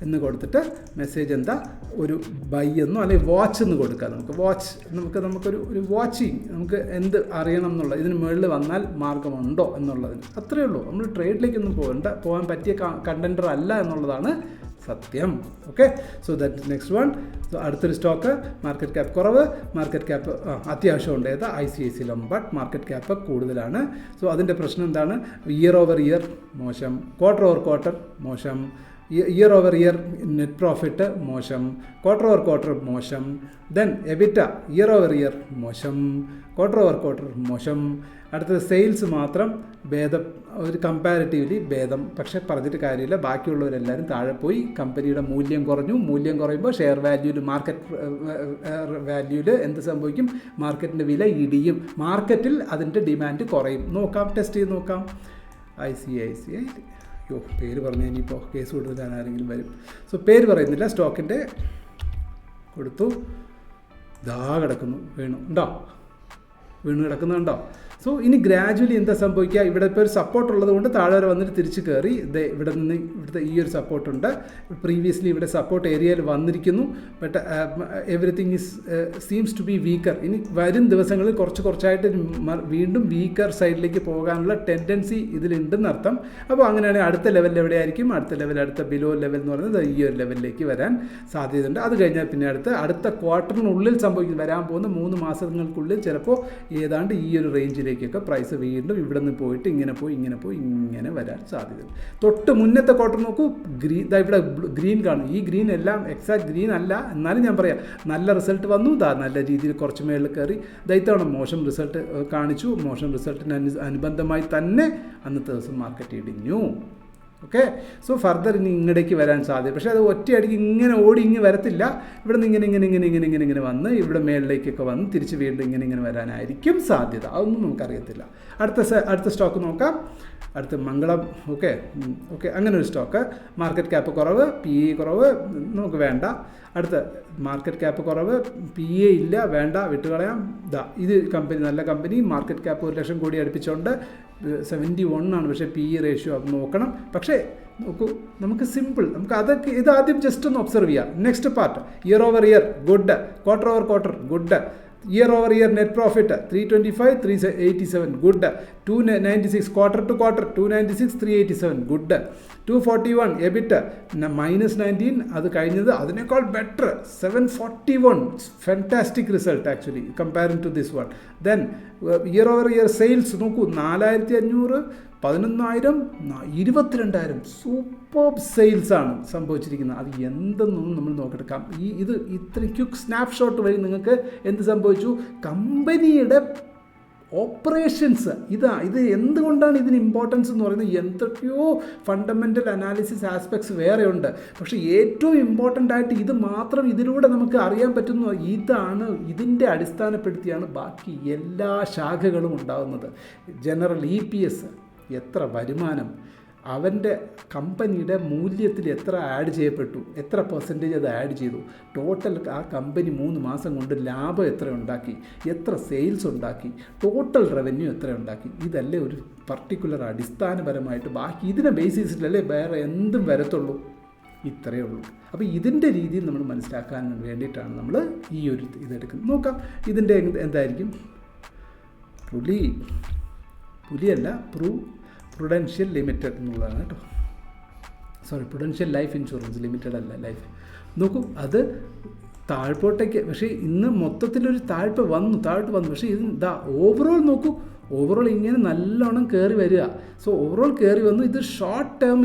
എന്ന് കൊടുത്തിട്ട് മെസ്സേജ് എന്താ, ഒരു ബൈ എന്നോ അല്ലെങ്കിൽ വാച്ച് എന്ന് കൊടുക്കുക. നമുക്കൊരു വാച്ചിങ്, നമുക്ക് എന്ത് അറിയണം എന്നുള്ളത്, ഇതിന് മുകളിൽ വന്നാൽ മാർഗമുണ്ടോ എന്നുള്ളതിന്. അത്രയേ ഉള്ളൂ. നമ്മൾ ട്രേഡിലേക്കൊന്നും പോകാൻ പറ്റിയ കണ്ടൻറ്റർ അല്ല എന്നുള്ളതാണ് സത്യം. Okay, so that next one. അടുത്തൊരു സ്റ്റോക്ക് മാർക്കറ്റ് ക്യാപ്പ് കുറവ്, മാർക്കറ്റ് ക്യാപ്പ് അത്യാവശ്യമുണ്ട്. ഏതാ, ICICI Lombard. മാർക്കറ്റ് ക്യാപ്പ് കൂടുതലാണ്. സോ അതിൻ്റെ പ്രശ്നം എന്താണ്, ഇയർ ഓവർ ഇയർ മോശം, ക്വാർട്ടർ ഓവർ ക്വാർട്ടർ മോശം, year over year net profit മോശം, ക്വാർട്ടർ ഓവർ ക്വാർട്ടർ മോശം, ദെൻ എബിറ്റ ഇയർ ഓവർ ഇയർ മോശം, ക്വാർട്ടർ ഓവർ ക്വാർട്ടർ മോശം. അടുത്തത് സെയിൽസ് മാത്രം ഭേദം, ഒരു കമ്പാരിറ്റീവ്ലി ഭേദം. പക്ഷേ പറഞ്ഞിട്ട് കാര്യമില്ല, ബാക്കിയുള്ളവരെല്ലാവരും താഴെ പോയി. കമ്പനിയുടെ മൂല്യം കുറഞ്ഞു. മൂല്യം കുറയുമ്പോൾ ഷെയർ വാല്യൂവിൽ, മാർക്കറ്റ് വാല്യൂവിൽ എന്ത് സംഭവിക്കും, മാർക്കറ്റിൻ്റെ വില ഇടിയും. മാർക്കറ്റിൽ അതിൻ്റെ ഡിമാൻഡ് കുറയും. നോക്കാം, ടെസ്റ്റ് ചെയ്ത് നോക്കാം. ICICI, പേര് പറഞ്ഞു ഇനിയിപ്പോൾ കേസ് കൊടുക്കാൻ ആരെങ്കിലും വരും. സോ പേര് പറയുന്നില്ല, സ്റ്റോക്കിൻ്റെ കൊടുത്തു. ഇതാ കിടക്കുന്നു, വീണ് കിടക്കുന്നുണ്ടോ. സോ ഇനി ഗ്രാജുവലി എന്താ സംഭവിക്കുക, ഇവിടെ ഇപ്പോൾ ഒരു സപ്പോർട്ട് ഉള്ളത് കൊണ്ട് താഴെ വരെ വന്നിട്ട് തിരിച്ച് കയറി. ഇവിടുത്തെ ഈ ഒരു സപ്പോർട്ടുണ്ട്. പ്രീവിയസ്ലി ഇവിടെ സപ്പോർട്ട് ഏരിയയിൽ വന്നിരിക്കുന്നു. But everything seems to be weaker. ഇനി വരും ദിവസങ്ങളിൽ കുറച്ചായിട്ട് വീണ്ടും വീക്കർ സൈഡിലേക്ക് പോകാനുള്ള ടെൻഡൻസി ഇതിലുണ്ടെന്ന് അർത്ഥം. അപ്പോൾ അങ്ങനെയാണെങ്കിൽ അടുത്ത ലെവലിൽ എവിടെയായിരിക്കും, അടുത്ത ബിലോ ലെവൽ എന്ന് പറയുന്നത് ഈ ഒരു ലെവലിലേക്ക് വരാൻ സാധ്യതയുണ്ട്. അത് കഴിഞ്ഞാൽ പിന്നെ അടുത്ത ക്വാർട്ടറിനുള്ളിൽ വരാൻ പോകുന്ന 3 മാസങ്ങൾക്കുള്ളിൽ ചിലപ്പോൾ ഏതാണ്ട് ഈ ഒരു റേഞ്ചിലേക്ക് പ്രൈസ് വീണ്ടും ഇവിടെ നിന്ന് പോയിട്ട് ഇങ്ങനെ വരാൻ സാധ്യതയുണ്ട്. തൊട്ട് മുന്നത്തെ ക്വാർട്ടർ നോക്കൂ, ഇവിടെ ഗ്രീൻ കാണും. ഈ ഗ്രീൻ എല്ലാം എക്സാക്ട് ഗ്രീൻ അല്ല, എന്നാലും ഞാൻ പറയാം നല്ല റിസൾട്ട് വന്നു. നല്ല രീതിയിൽ കുറച്ച് മേളിൽ കയറി. ഇത്തവണ മോശം റിസൾട്ട് കാണിച്ചു. മോശം റിസൾട്ടിന് അനുബന്ധമായി തന്നെ അന്നത്തെ ദിവസം മാർക്കറ്റ് ഇടിഞ്ഞു. ഓക്കെ, സോ ഫർദർ ഇനി ഇങ്ങടേക്ക് വരാൻ സാധ്യത. പക്ഷേ അത് ഒറ്റയടിക്ക് ഇങ്ങനെ ഓടി വരത്തില്ല. ഇവിടെ നിന്ന് ഇങ്ങനെ വന്ന് ഇവിടെ മേളിലേക്കൊക്കെ വന്ന് തിരിച്ച് വീണ്ടും ഇങ്ങനെ വരാനായിരിക്കും സാധ്യത. അതൊന്നും നമുക്കറിയത്തില്ല. അടുത്ത സ്റ്റോക്ക് നോക്കാം. അടുത്ത മംഗളം. ഓക്കെ, അങ്ങനെ ഒരു സ്റ്റോക്ക്. മാർക്കറ്റ് ക്യാപ്പ് കുറവ്, PE കുറവ്, നമുക്ക് വേണ്ട. അടുത്ത മാർക്കറ്റ് ക്യാപ്പ് കുറവ്, PE ഇല്ല, വേണ്ട, വിട്ടുകളയാം. ഇത് കമ്പനി നല്ല company. Market cap 1 lakh crore അടുപ്പിച്ചുകൊണ്ട് 71 ആണ്. പക്ഷേ PE റേഷ്യോ അത് നോക്കണം. പക്ഷേ നോക്കൂ, നമുക്ക് സിമ്പിൾ, നമുക്ക് അതൊക്കെ ഇതാദ്യം ജസ്റ്റ് ഒന്ന് ഒബ്സർവ് ചെയ്യാം. Next part, year over year good, quarter over quarter good, year over year net profit 325, 387 good, 296 quarter to quarter 296, 387 good, 241 EBIT -19, അത് കഴിഞ്ഞത് അതിനേക്കാൾ better 741, fantastic result actually comparing to this one. Then year over year sales നോക്കൂ, 4500, 11,000, 22,000 super സെയിൽസാണ് സംഭവിച്ചിരിക്കുന്നത്. അത് എന്തെന്നും നമ്മൾ നോക്കിയെടുക്കാം. ഇത്ര quick snapshot വഴി നിങ്ങൾക്ക് എന്ത് സംഭവിച്ചു, കമ്പനിയുടെ ഓപ്പറേഷൻസ് ഇത് എന്തുകൊണ്ടാണ് ഇതിന് ഇമ്പോർട്ടൻസ് എന്ന് പറയുന്നത്? എന്തൊക്കെയോ ഫണ്ടമെൻ്റൽ അനാലിസിസ് ആസ്പെക്ട്സ് വേറെ ഉണ്ട്. പക്ഷേ ഏറ്റവും ഇമ്പോർട്ടൻ്റ് ആയിട്ട് ഇത് മാത്രം ഇതിലൂടെ നമുക്ക് അറിയാൻ പറ്റുന്നു. ഇതിൻ്റെ അടിസ്ഥാനപ്പെടുത്തിയാണ് ബാക്കി എല്ലാ ശാഖകളും ഉണ്ടാകുന്നത്. ജനറൽ EPS, എത്ര വരുമാനം, അവൻ്റെ കമ്പനിയുടെ മൂല്യത്തിൽ എത്ര ആഡ് ചെയ്യപ്പെട്ടു, എത്ര പെർസെൻറ്റേജ് അത് ആഡ് ചെയ്തു, ടോട്ടൽ ആ കമ്പനി 3 മാസം കൊണ്ട് ലാഭം എത്ര ഉണ്ടാക്കി, എത്ര സെയിൽസ് ഉണ്ടാക്കി, ടോട്ടൽ റവന്യൂ എത്ര ഉണ്ടാക്കി. ഇതല്ലേ ഒരു പർട്ടിക്കുലർ അടിസ്ഥാനപരമായിട്ട്. ബാക്കി ഇതിനെ ബേസിസിലല്ലേ വേറെ എന്തും വരത്തുള്ളൂ. ഇത്രയേ ഉള്ളൂ. അപ്പോൾ ഇതിൻ്റെ രീതിയിൽ നമ്മൾ മനസ്സിലാക്കാൻ വേണ്ടിയിട്ടാണ് നമ്മൾ ഈ ഒരു ഇതെടുക്കുന്നത്. നോക്കാം ഇതിൻ്റെ എന്തായിരിക്കും. പുലിയല്ല, പ്രുഡൻഷ്യൽ ലിമിറ്റഡ് എന്നുള്ളതാണ് കേട്ടോ. പ്രുഡൻഷ്യൽ ലൈഫ് ഇൻഷുറൻസ് ലിമിറ്റഡ് അല്ല, ലൈഫ്. നോക്കൂ, അത് താഴ്പോട്ടേക്ക്, പക്ഷേ ഇന്ന് മൊത്തത്തിലൊരു താഴ്ച വന്നു. പക്ഷേ ഇത് ഓവറോൾ നോക്കൂ, ഓവറോൾ ഇങ്ങനെ നല്ലോണം കയറി വരിക. ഓവറോൾ കയറി വന്നു. ഇത് ഷോർട്ട് ടേം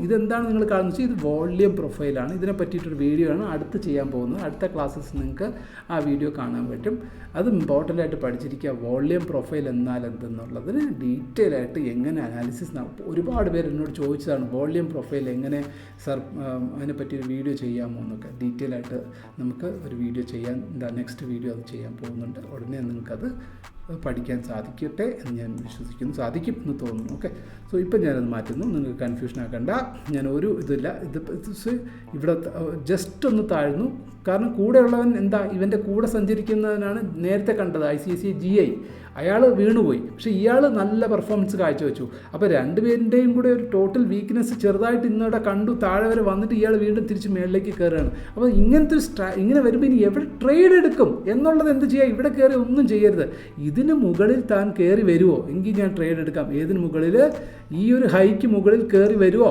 ഇതെന്താണ് നിങ്ങൾ കാണുന്നത് വെച്ചാൽ ഇത് വോളിയം പ്രൊഫൈലാണ്. ഇതിനെ പറ്റിയിട്ടൊരു വീഡിയോ ആണ് അടുത്ത് ചെയ്യാൻ പോകുന്നത്. അടുത്ത ക്ലാസ്സസ് നിങ്ങൾക്ക് ആ വീഡിയോ കാണാൻ പറ്റും. അത് ഇമ്പോർട്ടൻ്റ് ആയിട്ട് പഠിച്ചിരിക്കുക. വോളിയം പ്രൊഫൈൽ എന്നാൽ എന്തെന്നുള്ളതിന് ഡീറ്റെയിൽ ആയിട്ട് എങ്ങനെ അനാലിസിസ് ഒരുപാട് പേര് എന്നോട് ചോദിച്ചതാണ്. വോളിയം പ്രൊഫൈൽ എങ്ങനെ അതിനെപ്പറ്റി ഒരു വീഡിയോ ചെയ്യാമോ എന്നൊക്കെ ഡീറ്റെയിൽ ആയിട്ട് നമുക്ക് ഒരു വീഡിയോ ചെയ്യാൻ നെക്സ്റ്റ് വീഡിയോ അത് ചെയ്യാൻ പോകുന്നുണ്ട്. ഉടനെ നിങ്ങൾക്കത് പഠിക്കാൻ സാധിക്കട്ടെ എന്ന് ഞാൻ വിശ്വസിക്കുന്നു. സാധിക്കും എന്ന് തോന്നുന്നു. ഓക്കെ, ഇപ്പം ഞാനത് മാറ്റുന്നു. നിങ്ങൾക്ക് കൺഫ്യൂഷൻ ആക്കണ്ട. ഞാൻ ഒരു ഇതില്ല, ഇവിടെ ജസ്റ്റ് ഒന്ന് താഴ്ന്നു. കാരണം കൂടെയുള്ളവൻ ഇവൻ്റെ കൂടെ സഞ്ചരിക്കുന്നവനാണ് നേരത്തെ കണ്ടത്, ICICI GI. അയാൾ വീണുപോയി. പക്ഷേ ഇയാൾ നല്ല പെർഫോമൻസ് കാഴ്ചവെച്ചു. അപ്പോൾ രണ്ടുപേരുടെയും കൂടെ ഒരു ടോട്ടൽ വീക്ക്നെസ് ചെറുതായിട്ട് ഇന്നിവിടെ കണ്ടു. താഴെ വരെ വന്നിട്ട് ഇയാൾ വീണ്ടും തിരിച്ച് മേളിലേക്ക് കയറുകയാണ്. അപ്പോൾ ഇങ്ങനത്തെ ഇങ്ങനെ വരുമ്പോൾ ഇനി എവിടെ ട്രേഡ് എടുക്കും എന്നുള്ളത് എന്ത് ചെയ്യുക? ഇവിടെ കയറി ഒന്നും ചെയ്യരുത്. ഇതിന് മുകളിൽ താൻ കയറി വരുമോ എങ്കിൽ ഞാൻ ട്രേഡ് എടുക്കാം. ഏതിന് മുകളിൽ? ഈ ഒരു ഹൈക്ക് മുകളിൽ കയറി വരുമോ?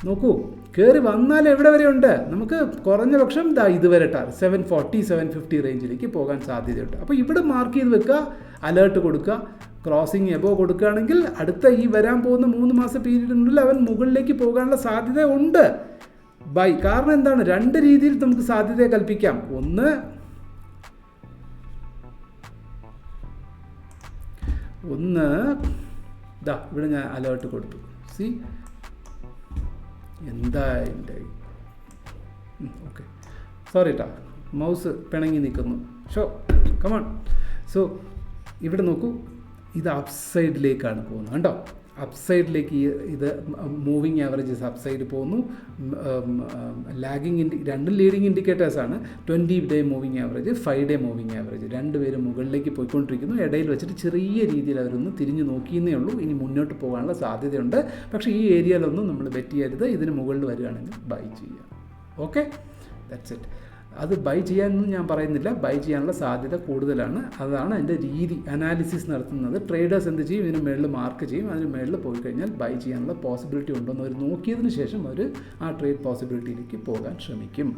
നോക്കൂ, കയറി വന്നാൽ എവിടെ വരെ ഉണ്ട്? നമുക്ക് കുറഞ്ഞ പക്ഷം ഇതുവരെ 740 750 റേഞ്ചിലേക്ക് പോകാൻ സാധ്യതയുണ്ട്. അപ്പോൾ ഇവിടെ മാർക്ക് ചെയ്ത് വെക്കുക, അലേർട്ട് കൊടുക്കുക. ക്രോസിങ് എബോ കൊടുക്കുകയാണെങ്കിൽ അടുത്ത ഈ വരാൻ പോകുന്ന 3 മാസ പീരീഡിനുള്ളിൽ അവൻ മുകളിലേക്ക് പോകാനുള്ള സാധ്യത ഉണ്ട്. കാരണം എന്താണ്? 2 രീതിയിൽ നമുക്ക് സാധ്യത കൽപ്പിക്കാം. ഒന്ന്, ഇവിടെ ഞാൻ അലേർട്ട് കൊടുത്തു. എന്താ എൻ്റെ ഓക്കെ, സോറി കേട്ടോ, മൗസ് പിണങ്ങി നിൽക്കുന്നു. കമോൺ. ഇവിടെ നോക്കൂ, ഇത് അപ്പ് സൈഡിലേക്കാണ് പോകുന്നത് കണ്ടോ. അപ്പ് സൈഡിലേക്ക് ഇത് മൂവിങ് ആവറേജസ് അപ്പ് സൈഡ് പോകുന്നു. രണ്ടും ലീഡിങ് ഇൻഡിക്കേറ്റേഴ്സാണ്. 20-day moving average, 5-day moving average, രണ്ടുപേരും മുകളിലേക്ക് പോയിക്കൊണ്ടിരിക്കുന്നു. ഇടയിൽ വെച്ചിട്ട് ചെറിയ രീതിയിൽ അവരൊന്ന് തിരിഞ്ഞു നോക്കിയെന്നേ ഉള്ളൂ. ഇനി മുന്നോട്ട് പോകാനുള്ള സാധ്യതയുണ്ട്. പക്ഷേ ഈ ഏരിയയിലൊന്നും നമ്മൾ ബെറ്റ് ചെയ്യരുത്. ഇതിന് മുകളിൽ വരികയാണെങ്കിൽ ബൈ ചെയ്യുക. Okay, that's it. അത് ബൈ ചെയ്യാനൊന്നും ഞാൻ പറയുന്നില്ല. ബൈ ചെയ്യാനുള്ള സാധ്യത കൂടുതലാണ്. അതാണ് അതിൻ്റെ രീതി. അനാലിസിസ് നടത്തുന്നത് ട്രേഡേഴ്സ് എന്ത് ചെയ്യും? ഇതിന് മേളിൽ മാർക്ക് ചെയ്യും. അതിന് മേളിൽ പോയി കഴിഞ്ഞാൽ ബൈ ചെയ്യാനുള്ള പോസിബിലിറ്റി ഉണ്ടോയെന്ന് അവർ നോക്കിയതിന് ശേഷം അവർ ആ ട്രേഡ് പോസിബിലിറ്റിയിലേക്ക് പോകാൻ ശ്രമിക്കും.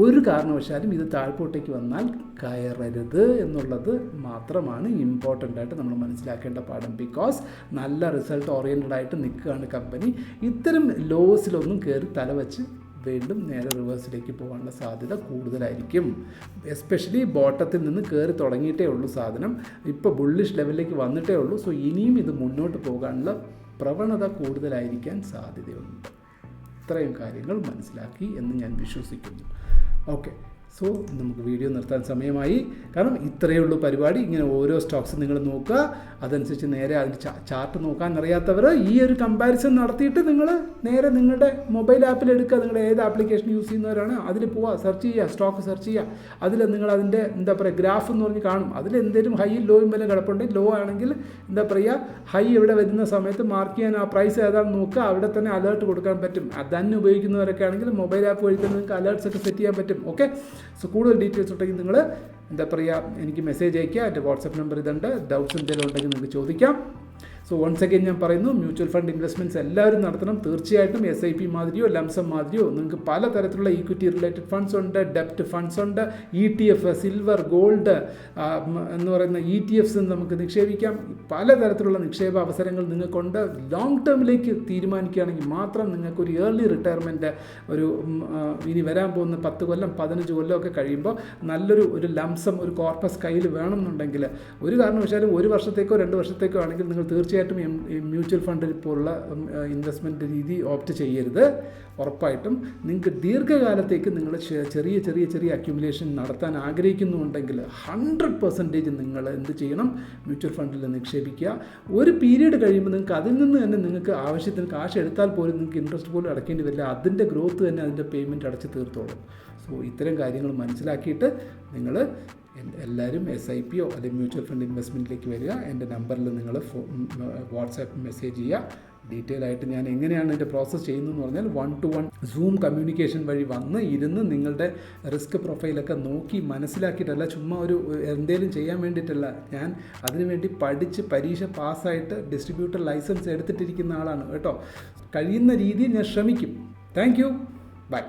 ഒരു കാരണവശാലും ഇത് താഴ്പോട്ടേക്ക് വന്നാൽ കയറരുത് എന്നുള്ളത് മാത്രമാണ് ഇമ്പോർട്ടൻ്റ് ആയിട്ട് നമ്മൾ മനസ്സിലാക്കേണ്ട പാഠം. ബിക്കോസ് നല്ല റിസൾട്ട് ഓറിയൻറ്റഡ് ആയിട്ട് നിൽക്കുകയാണ് കമ്പനി. ഇത്തരം ലോസിലൊന്നും കയറി തലവെച്ച് വീണ്ടും നേരെ റിവേഴ്സിലേക്ക് പോകാനുള്ള സാധ്യത കൂടുതലായിരിക്കും. എസ്പെഷ്യലി ബോട്ടത്തിൽ നിന്ന് കയറി തുടങ്ങിയിട്ടേ ഉള്ളൂ സാധനം. ഇപ്പോൾ ബുള്ളിഷ് ലെവലിലേക്ക് വന്നിട്ടേ ഉള്ളൂ. ഇനിയും ഇത് മുന്നോട്ട് പോകാനുള്ള പ്രവണത കൂടുതലായിരിക്കാൻ സാധ്യതയുണ്ട്. ഇത്രയും കാര്യങ്ങൾ മനസ്സിലാക്കി എന്ന് ഞാൻ വിശ്വസിക്കുന്നു. ഓക്കെ, നമുക്ക് വീഡിയോ നിർത്താൻ സമയമായി. കാരണം ഇത്രയേ ഉള്ളൂ പരിപാടി. ഇങ്ങനെ ഓരോ സ്റ്റോക്സ് നിങ്ങൾ നോക്കുക, അതനുസരിച്ച് നേരെ അതിന് ചാർട്ട് നോക്കാൻ അറിയാത്തവർ ഈ ഒരു കമ്പാരിസൺ നടത്തിയിട്ട് നിങ്ങൾ നേരെ നിങ്ങളുടെ മൊബൈൽ ആപ്പിൽ എടുക്കുക. നിങ്ങൾ ഏത് ആപ്ലിക്കേഷൻ യൂസ് ചെയ്യുന്നവരാണ് അതിൽ പോവുക, സെർച്ച് ചെയ്യുക, സ്റ്റോക്ക് സെർച്ച് ചെയ്യുക. അതിൽ നിങ്ങൾ അതിൻ്റെ ഗ്രാഫ് എന്ന് പറഞ്ഞ് കാണും. അതിൽ എന്തെങ്കിലും ഹൈയും ലോയും വല്ല കിടപ്പുണ്ടെങ്കിൽ ലോ ആണെങ്കിൽ ഹൈ എവിടെ വരുന്ന സമയത്ത് മാർക്ക് ചെയ്യാൻ ആ പ്രൈസ് ഏതാണെന്ന് നോക്കുക. അവിടെ തന്നെ അലേർട്ട് കൊടുക്കാൻ പറ്റും. അതന്നെ ഉപയോഗിക്കുന്നവരൊക്കെ ആണെങ്കിൽ മൊബൈൽ ആപ്പ് വഴി തന്നെ നിങ്ങൾക്ക് അലേർട്ട്സ് ഒക്കെ സെറ്റ് ചെയ്യാൻ പറ്റും. ഓക്കെ, കൂടുതൽ ഡീറ്റെയിൽസ് ഉണ്ടെങ്കിൽ നിങ്ങൾ എനിക്ക് മെസ്സേജ് അയയ്ക്കുക. എൻ്റെ വാട്സപ്പ് നമ്പർ ഇതുണ്ട്. ഡൗട്ട്സ് എന്തെങ്കിലും ഉണ്ടെങ്കിൽ നിങ്ങൾക്ക് ചോദിക്കാം. സോ വൺസ് അഗൈൻ ഞാൻ പറയുന്നു, മ്യൂച്വൽ ഫണ്ട് ഇൻവെസ്റ്റ്മെൻറ്റ്സ് എല്ലാവരും നടത്തണം. തീർച്ചയായിട്ടും SIP മാതിരിയോ ലംസം മാതിരിയോ നിങ്ങൾക്ക് പലതരത്തിലുള്ള ഈക്വിറ്റി റിലേറ്റഡ് ഫണ്ട്സ് ഉണ്ട്, ഡെപ്റ്റ് ഫണ്ട്സ് ഉണ്ട്, ETF, സിൽവർ, ഗോൾഡ് എന്ന് പറയുന്ന ETFs നമുക്ക് നിക്ഷേപിക്കാം. പലതരത്തിലുള്ള നിക്ഷേപ അവസരങ്ങൾ നിങ്ങൾക്കുണ്ട്. ലോങ് ടേമിലേക്ക് തീരുമാനിക്കുകയാണെങ്കിൽ മാത്രം നിങ്ങൾക്കൊരു ഏർലി റിട്ടയർമെൻറ്റ് ഒരു ഇനി വരാൻ പോകുന്ന 10 കൊല്ലം 15 കൊല്ലമൊക്കെ കഴിയുമ്പോൾ നല്ലൊരു ലംസം ഒരു കോർപ്പസ് കയ്യിൽ വേണമെന്നുണ്ടെങ്കിൽ ഒരു കാരണവശാലും 1 വർഷത്തേക്കോ 2 വർഷത്തേക്കോ ആണെങ്കിൽ നിങ്ങൾ തീർച്ചയായിട്ടും മ്യൂച്വൽ ഫണ്ടിൽ പോലുള്ള ഇൻവെസ്റ്റ്മെൻറ്റ് രീതി ഓപ്റ്റ് ചെയ്യരുത്. ഉറപ്പായിട്ടും നിങ്ങൾക്ക് ദീർഘകാലത്തേക്ക് നിങ്ങൾ ചെറിയ ചെറിയ ചെറിയ അക്യുമുലേഷൻ നടത്താൻ ആഗ്രഹിക്കുന്നുണ്ടെങ്കിൽ 100% നിങ്ങൾ എന്ത് ചെയ്യണം, മ്യൂച്വൽ ഫണ്ടിൽ നിക്ഷേപിക്കുക. ഒരു പീരീഡ് കഴിയുമ്പോൾ നിങ്ങൾക്ക് അതിൽ നിന്ന് തന്നെ നിങ്ങൾക്ക് ആവശ്യത്തിന് കാശ് എടുത്താൽ പോലും നിങ്ങൾക്ക് ഇൻട്രസ്റ്റ് പോലും അടയ്ക്കേണ്ടി വരില്ല. അതിൻ്റെ ഗ്രോത്ത് തന്നെ അതിൻ്റെ പേയ്മെൻറ്റ് അടച്ച് തീർത്തോളും. സോ ഇത്തരം കാര്യങ്ങൾ മനസ്സിലാക്കിയിട്ട് നിങ്ങൾ എല്ലാവരും SIP അല്ലെങ്കിൽ മ്യൂച്വൽ ഫണ്ട് ഇൻവെസ്റ്റ്മെൻറ്റിലേക്ക് വരിക. എൻ്റെ നമ്പറിൽ നിങ്ങൾ വാട്സാപ്പ് മെസ്സേജ് ചെയ്യുക. ഡീറ്റെയിൽ ആയിട്ട് ഞാൻ എങ്ങനെയാണ് എൻ്റെ പ്രോസസ്സ് ചെയ്യുന്നതെന്ന് പറഞ്ഞാൽ 1-to-1 സൂം കമ്മ്യൂണിക്കേഷൻ വഴി വന്ന് ഇരുന്ന് നിങ്ങളുടെ റിസ്ക് പ്രൊഫൈലൊക്കെ നോക്കി മനസ്സിലാക്കിയിട്ടല്ല, ചുമ്മാ എന്തെങ്കിലും ചെയ്യാൻ വേണ്ടിയിട്ടല്ല. ഞാൻ അതിനുവേണ്ടി പഠിച്ച് പരീക്ഷ പാസ്സായിട്ട് ഡിസ്ട്രിബ്യൂട്ടർ ലൈസൻസ് എടുത്തിട്ടിരിക്കുന്ന ആളാണ് കേട്ടോ. കഴിയുന്ന രീതിയിൽ ഞാൻ ശ്രമിക്കും. Thank you. ബൈ.